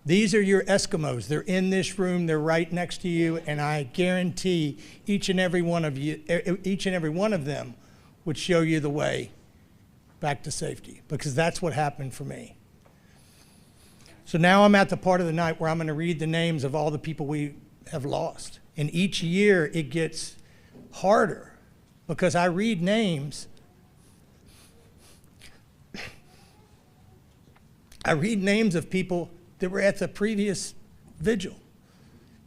These are your Eskimos. They're in this room, they're right next to you, and I guarantee each and every one of them would show you the way back to safety, because that's what happened for me. So now I'm at the part of the night where I'm going to read the names of all the people we have lost. And each year it gets harder because I read names. I read names of people that were at the previous vigil,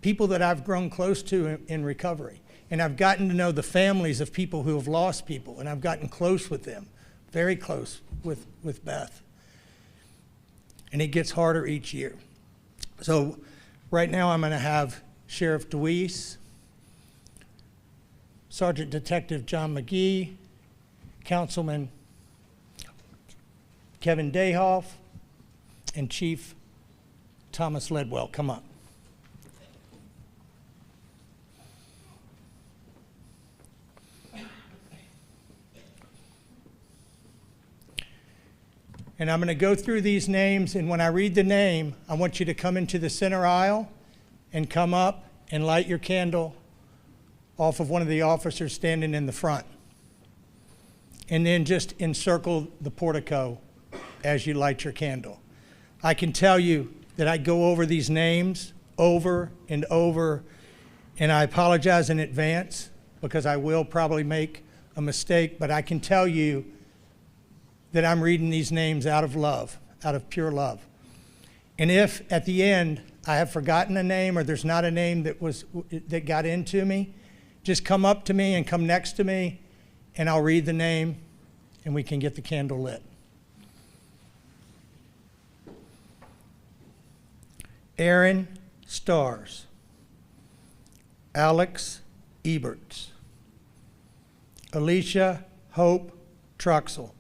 people that I've grown close to in recovery. And I've gotten to know the families of people who have lost people, and I've gotten close with them, very close with Beth. And it gets harder each year. So right now I'm going to have Sheriff DeWeese, Sergeant Detective John McGee, Councilman Kevin Dayhoff, and Chief Thomas Ledwell come up. And I'm going to go through these names, and when I read the name, I want you to come into the center aisle and come up and light your candle off of one of the officers standing in the front. And then just encircle the portico as you light your candle. I can tell you that I go over these names over and over, and I apologize in advance because I will probably make a mistake, but I can tell you that I'm reading these names out of love, out of pure love. And if at the end I have forgotten a name or there's not a name that got into me, just come up to me and come next to me and I'll read the name and we can get the candle lit. Aaron Stars, Alex Eberts, Alicia Hope Truxell,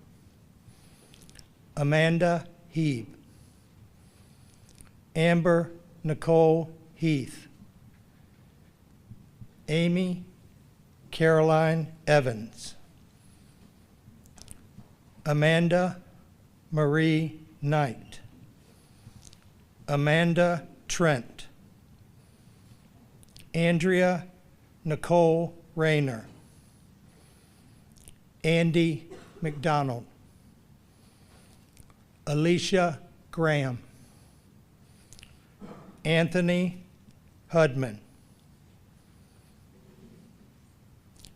Amanda Heeb, Amber Nicole Heath, Amy Caroline Evans, Amanda Marie Knight, Amanda Trent, Andrea Nicole Rayner, Andy McDonald, Alicia Graham, Anthony Hudman,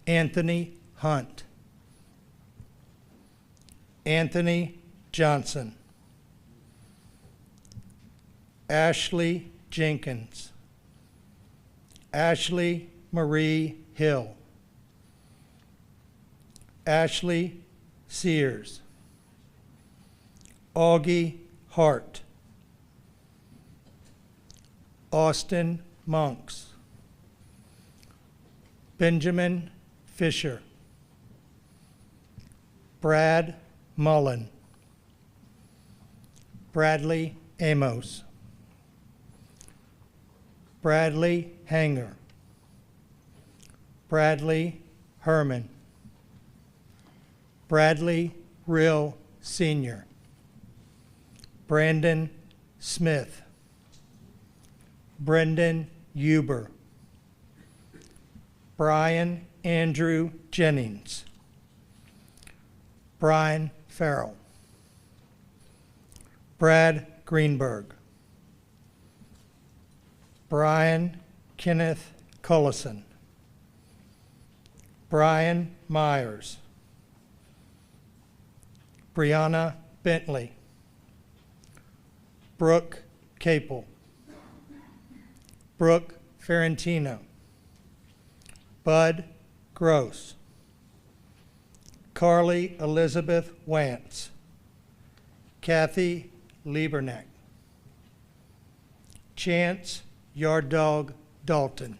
Anthony Hunt, Anthony Johnson, Ashley Jenkins, Ashley Marie Hill, Ashley Sears, Augie Hart, Austin Monks, Benjamin Fisher, Brad Mullen, Bradley Amos, Bradley Hanger, Bradley Herman, Bradley Rill Sr., Brandon Smith, Brendan Huber, Brian Andrew Jennings, Brian Farrell, Brad Greenberg, Brian Kenneth Cullison, Brian Myers, Brianna Bentley, Brooke Capel, Brooke Ferrantino, Bud Gross, Carly Elizabeth Wantz, Kathy Lieberneck, Chance Yard Dog Dalton,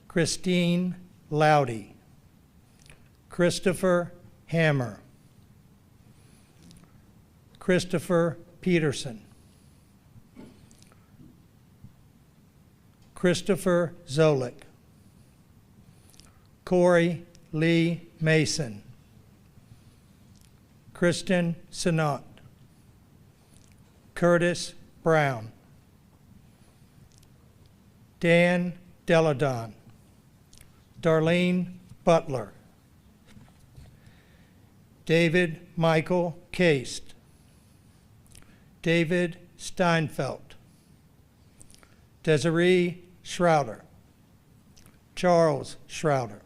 Christine Loudy, Christopher Hammer, Christopher Peterson, Christopher Zolik, Corey Lee Mason, Kristen Sinot, Curtis Brown, Dan Deladon, Darlene Butler, David Michael Cast, David Steinfeld, Desiree Schrouder, Charles Schrouder,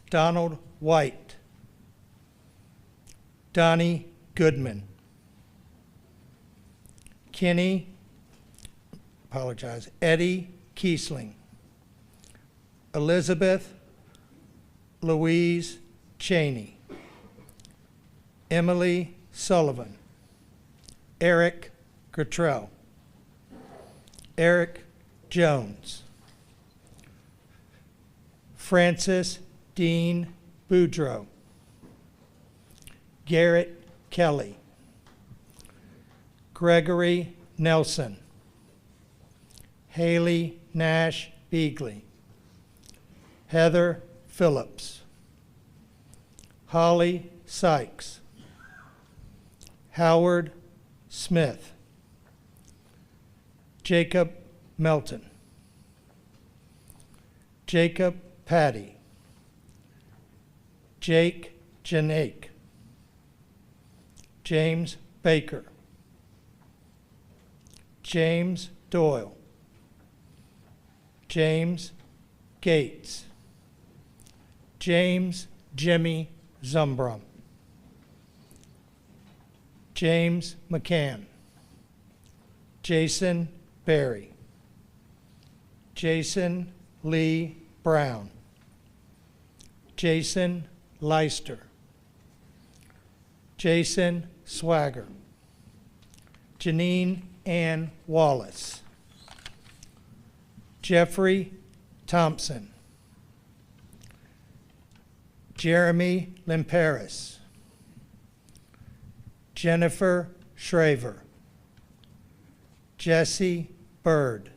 Donald White, Donnie Goodman, Eddie Kiesling, Elizabeth Louise Cheney, Emily Sullivan, Eric Guttrell, Eric Jones, Francis Dean Boudreau, Garrett Kelly, Gregory Nelson, Haley Nash Beagley, Heather Phillips, Holly Sykes, Howard Smith, Jacob Melton, Jacob Patty, Jake Janake, James Baker, James Doyle, James Gates, James Jimmy Zumbrum, James McCann, Jason Berry, Jason Lee Brown, Jason Leister, Jason Swagger, Janine Ann Wallace, Jeffrey Thompson, Jeremy Limperis, Jennifer Shraver, Jesse Bird,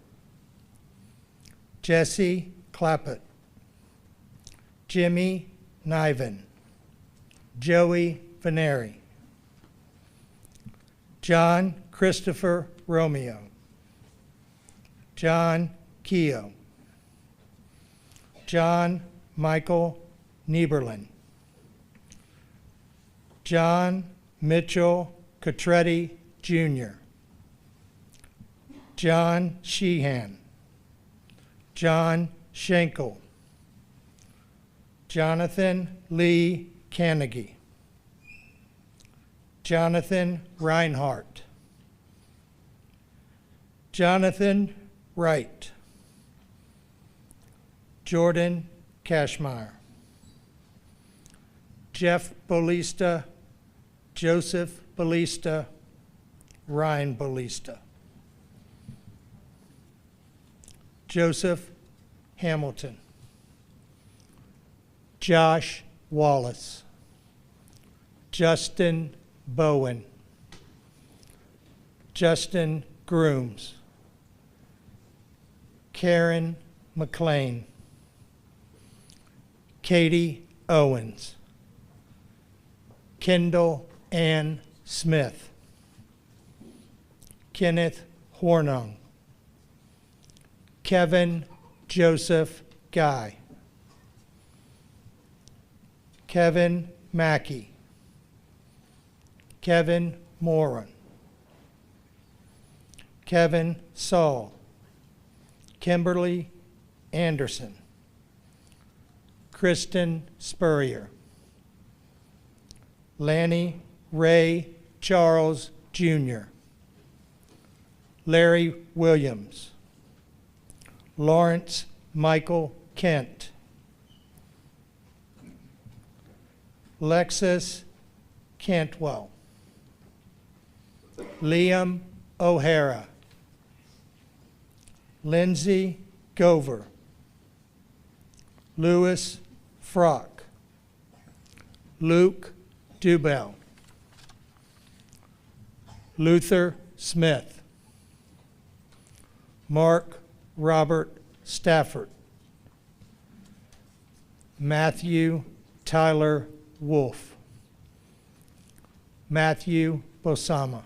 Jesse Clappett, Jimmy Niven, Joey Veneri, John Christopher Romeo, John Keogh, John Michael Nieberlin, John Mitchell Cotretti Jr., John Sheehan, John Schenkel, Jonathan Lee Carnegie, Jonathan Reinhardt, Jonathan Wright, Jordan Cashmire, Jeff Bolista Joseph Ballista, Ryan Ballista. Joseph Hamilton. Josh Wallace. Justin Bowen. Justin Grooms. Karen McLean. Katie Owens. Kendall Ann Smith. Kenneth Hornung. Kevin Joseph Guy. Kevin Mackey. Kevin Moran. Kevin Saul. Kimberly Anderson. Kristen Spurrier. Lanny Ray Charles Jr. Larry Williams. Lawrence Michael Kent. Lexus Cantwell. Liam O'Hara. Lindsay Gover. Louis Frock. Luke Dubell. Luther Smith. Mark Robert Stafford. Matthew Tyler Wolf. Matthew Bosama.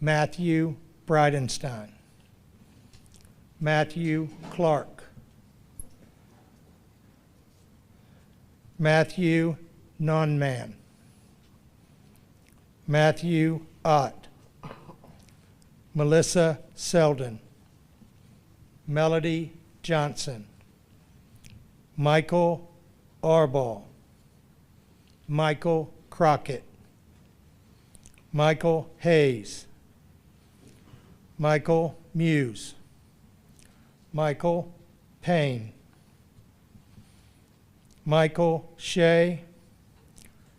Matthew Bridenstine. Matthew Clark. Matthew Nonman. Matthew Ott. Melissa Selden. Melody Johnson. Michael Arball. Michael Crockett. Michael Hayes. Michael Muse. Michael Payne. Michael Shea.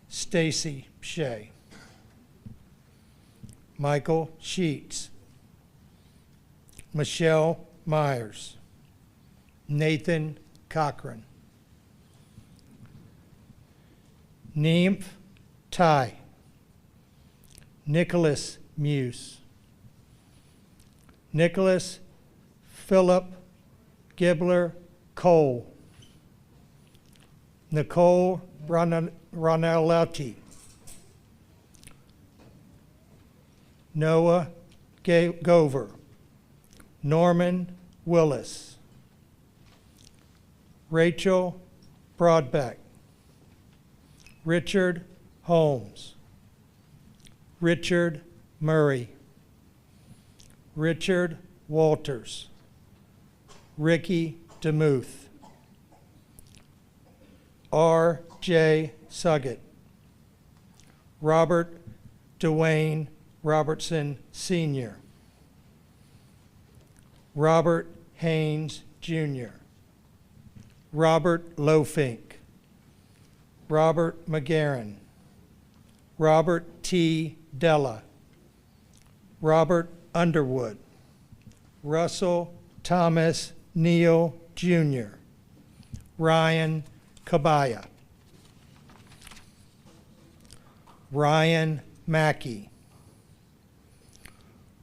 Stacy Shea. Michael Sheets. Michelle Myers. Nathan Cochran. Nymph Ty. Nicholas Muse. Nicholas Philip Gibler Cole. Nicole Ronelletti. Noah Gover. Norman Willis. Rachel Broadbeck. Richard Holmes. Richard Murray. Richard Walters. Ricky DeMuth. R.J. Suggett. Robert Dwayne Robertson Sr. Robert Haynes Jr. Robert Lofink. Robert McGarren. Robert T. Della. Robert Underwood. Russell Thomas Neal Jr. Ryan Kabaya. Ryan Mackey.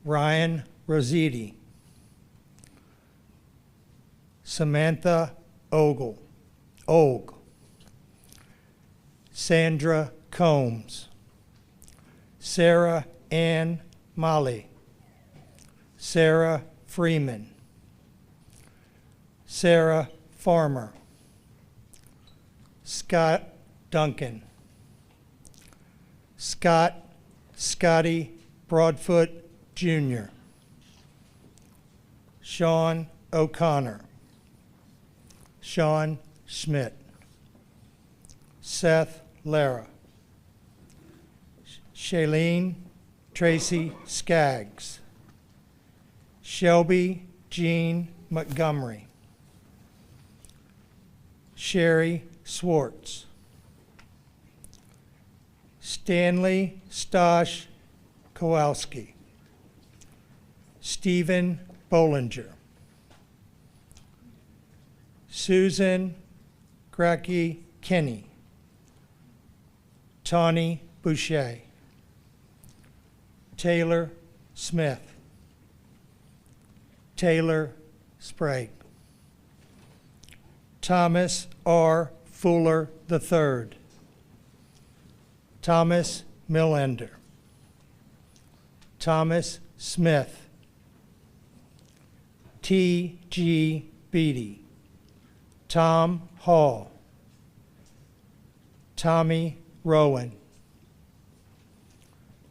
Ryan Rositi. Samantha Ogle. Sandra Combs. Sarah Ann Molly. Sarah Freeman. Sarah Farmer. Scott Duncan. Scotty Broadfoot Jr. Sean O'Connor. Sean Schmidt. Seth Lara. Shailene Tracy Skaggs. Shelby Jean Montgomery. Sherry Swartz. Stanley Stosh Kowalski, Stephen Bollinger, Susan Gracky Kenny, Tawny Boucher, Taylor Smith, Taylor Sprague, Thomas R. Fuller III, Thomas Millender, Thomas Smith, T. G. Beatty, Tom Hall, Tommy Rowan,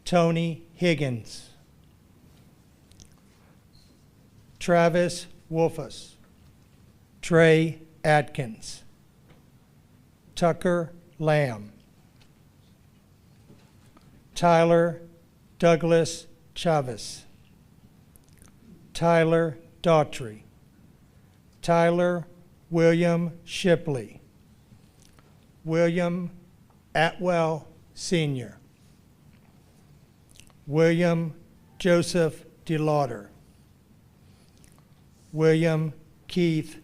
Tony Higgins, Travis Wolfus, Trey Atkins, Tucker Lamb, Tyler Douglas Chavez, Tyler Daughtry, Tyler William Shipley, William Atwell Sr., William Joseph DeLauder, William Keith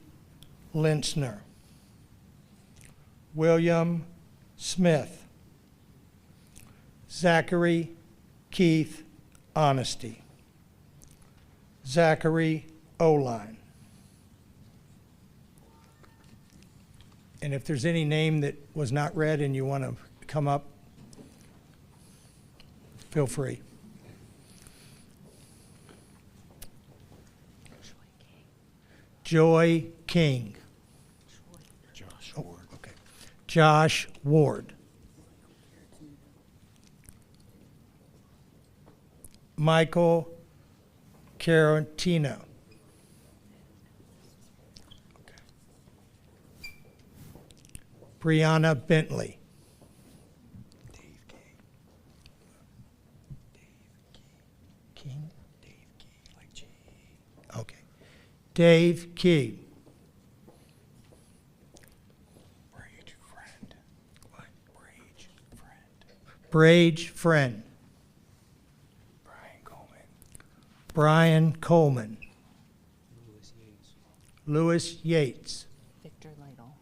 Lintzner, William Smith, Zachary Keith Honesty, Zachary Oline. And if there's any name that was not read and you want to come up, feel free. Joy King. Josh Ward. Okay. Josh Ward. Michael Carantino. Okay. Brianna Bentley. Dave Key. Brage Friend. What? Brage Friend. Brage Friend. Brian Coleman. Brian Coleman. Lewis Yates. Lewis Yates. Victor Ladle.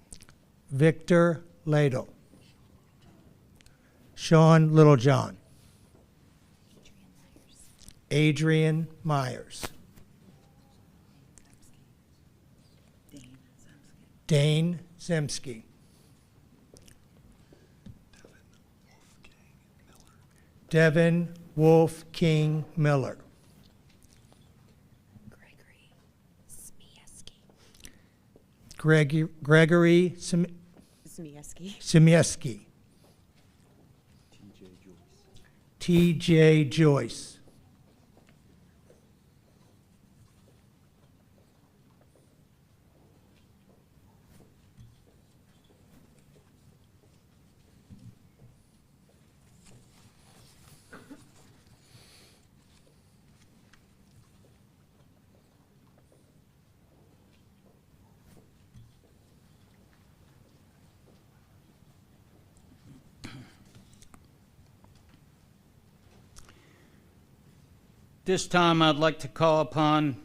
Victor Ladle. Sean Littlejohn. Adrian Myers. Dane Zemsky. Devin Wolf King Miller. Gregory Smieski. Gregory Simieski. T.J. Joyce. This time I'd like to call upon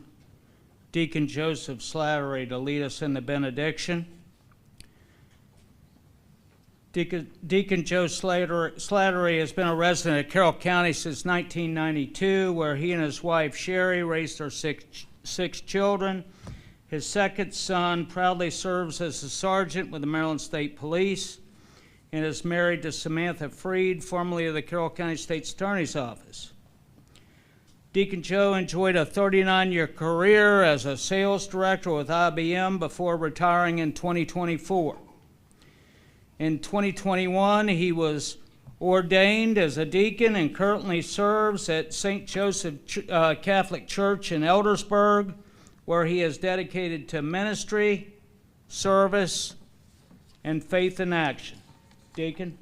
Deacon Joseph Slattery to lead us in the benediction. Deacon Joe Slattery has been a resident of Carroll County since 1992, where he and his wife Sherry raised their six children. His second son proudly serves as a sergeant with the Maryland State Police and is married to Samantha Freed, formerly of the Carroll County State's Attorney's Office. Deacon Joe enjoyed a 39-year career as a sales director with IBM before retiring in 2024. In 2021, he was ordained as a deacon and currently serves at St. Joseph Catholic Church in Eldersburg, where he is dedicated to ministry, service, and faith in action. Deacon?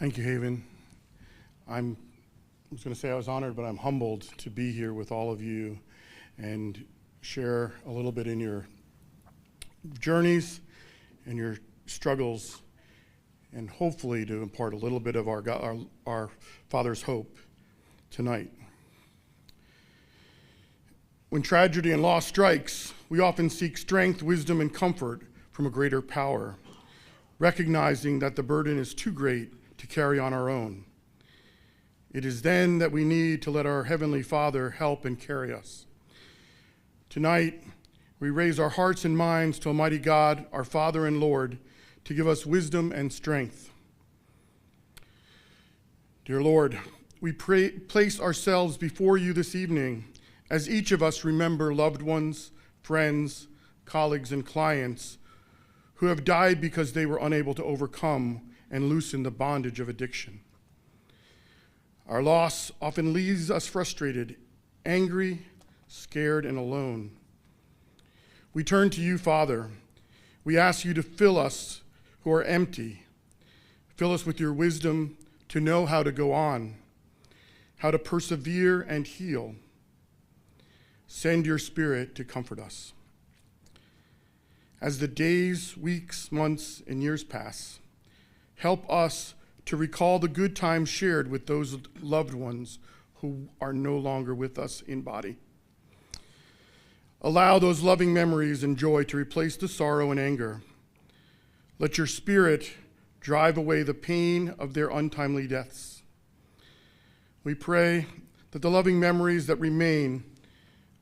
Thank you, Haven. I was going to say I was honored, but I'm humbled to be here with all of you and share a little bit in your journeys and your struggles, and hopefully to impart a little bit of our Father's hope tonight. When tragedy and loss strikes, we often seek strength, wisdom, and comfort from a greater power, recognizing that the burden is too great to carry on our own. It is then that we need to let our Heavenly Father help and carry us. Tonight, we raise our hearts and minds to Almighty God, our Father and Lord, to give us wisdom and strength. Dear Lord, we place ourselves before you this evening as each of us remember loved ones, friends, colleagues, and clients who have died because they were unable to overcome and loosen the bondage of addiction. Our loss often leaves us frustrated, angry, scared, and alone. We turn to you, Father. We ask you to fill us who are empty. Fill us with your wisdom to know how to go on, how to persevere and heal. Send your Spirit to comfort us. As the days, weeks, months, and years pass, help us to recall the good times shared with those loved ones who are no longer with us in body. Allow those loving memories and joy to replace the sorrow and anger. Let your Spirit drive away the pain of their untimely deaths. We pray that the loving memories that remain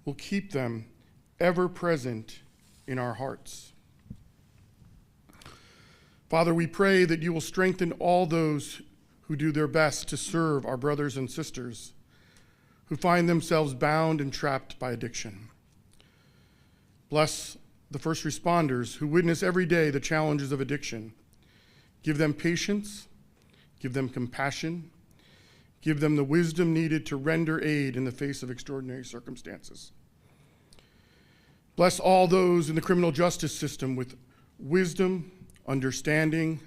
will keep them ever present in our hearts. Father, we pray that you will strengthen all those who do their best to serve our brothers and sisters who find themselves bound and trapped by addiction. Bless the first responders who witness every day the challenges of addiction. Give them patience, give them compassion, give them the wisdom needed to render aid in the face of extraordinary circumstances. Bless all those in the criminal justice system with wisdom, understanding,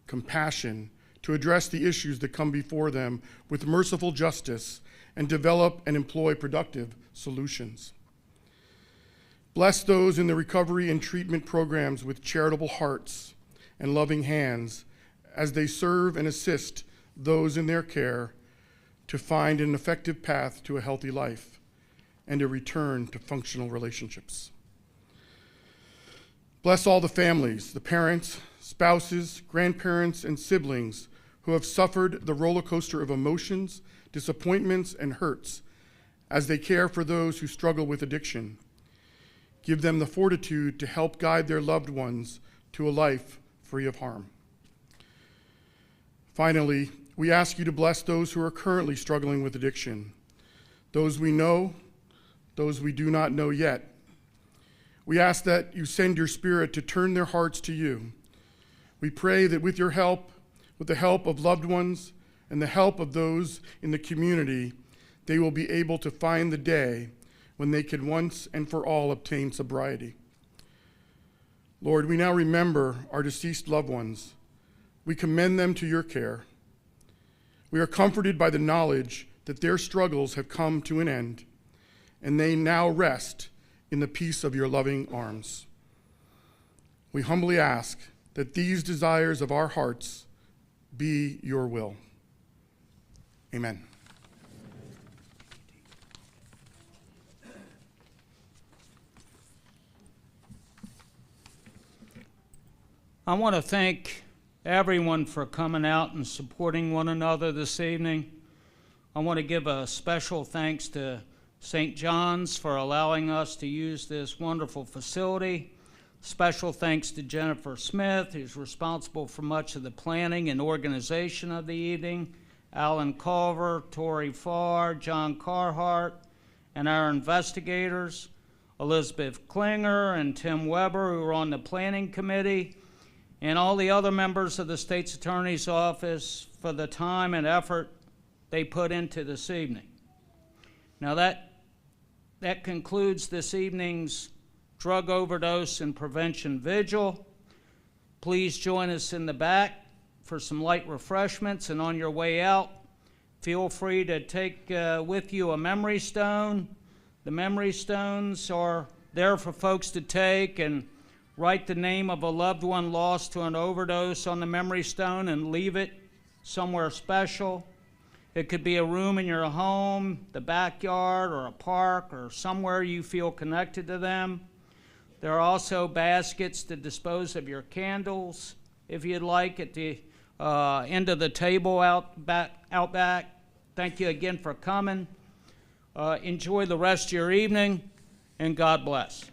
compassion to address the issues that come before them with merciful justice and develop and employ productive solutions. Bless those in the recovery and treatment programs with charitable hearts and loving hands as they serve and assist those in their care to find an effective path to a healthy life and a return to functional relationships. Bless all the families, the parents, spouses, grandparents, and siblings who have suffered the roller coaster of emotions, disappointments, and hurts as they care for those who struggle with addiction. Give them the fortitude to help guide their loved ones to a life free of harm. Finally, we ask you to bless those who are currently struggling with addiction, those we know, those we do not know yet. We ask that you send your Spirit to turn their hearts to you. We pray that with your help, with the help of loved ones and the help of those in the community, they will be able to find the day when they can once and for all obtain sobriety. Lord, we now remember our deceased loved ones. We commend them to your care. We are comforted by the knowledge that their struggles have come to an end, and they now rest in the peace of your loving arms. We humbly ask that these desires of our hearts be your will. Amen. I want to thank everyone for coming out and supporting one another this evening. I want to give a special thanks to St. John's for allowing us to use this wonderful facility. Special thanks to Jennifer Smith, who's responsible for much of the planning and organization of the evening, Alan Culver, Tori Farr, John Carhart, and our investigators, Elizabeth Klinger and Tim Weber, who are on the planning committee, and all the other members of the State's Attorney's Office for the time and effort they put into this evening. Now that concludes this evening's drug overdose and prevention vigil. Please join us in the back for some light refreshments, and on your way out, feel free to take with you a memory stone. The memory stones are there for folks to take and Write the name of a loved one lost to an overdose on the memory stone and leave it somewhere special. It could be a room in your home, the backyard, or a park, or somewhere you feel connected to them. There are also baskets to dispose of your candles, if you'd like, at the end of the table out back. Thank you again for coming. Enjoy the rest of your evening, and God bless.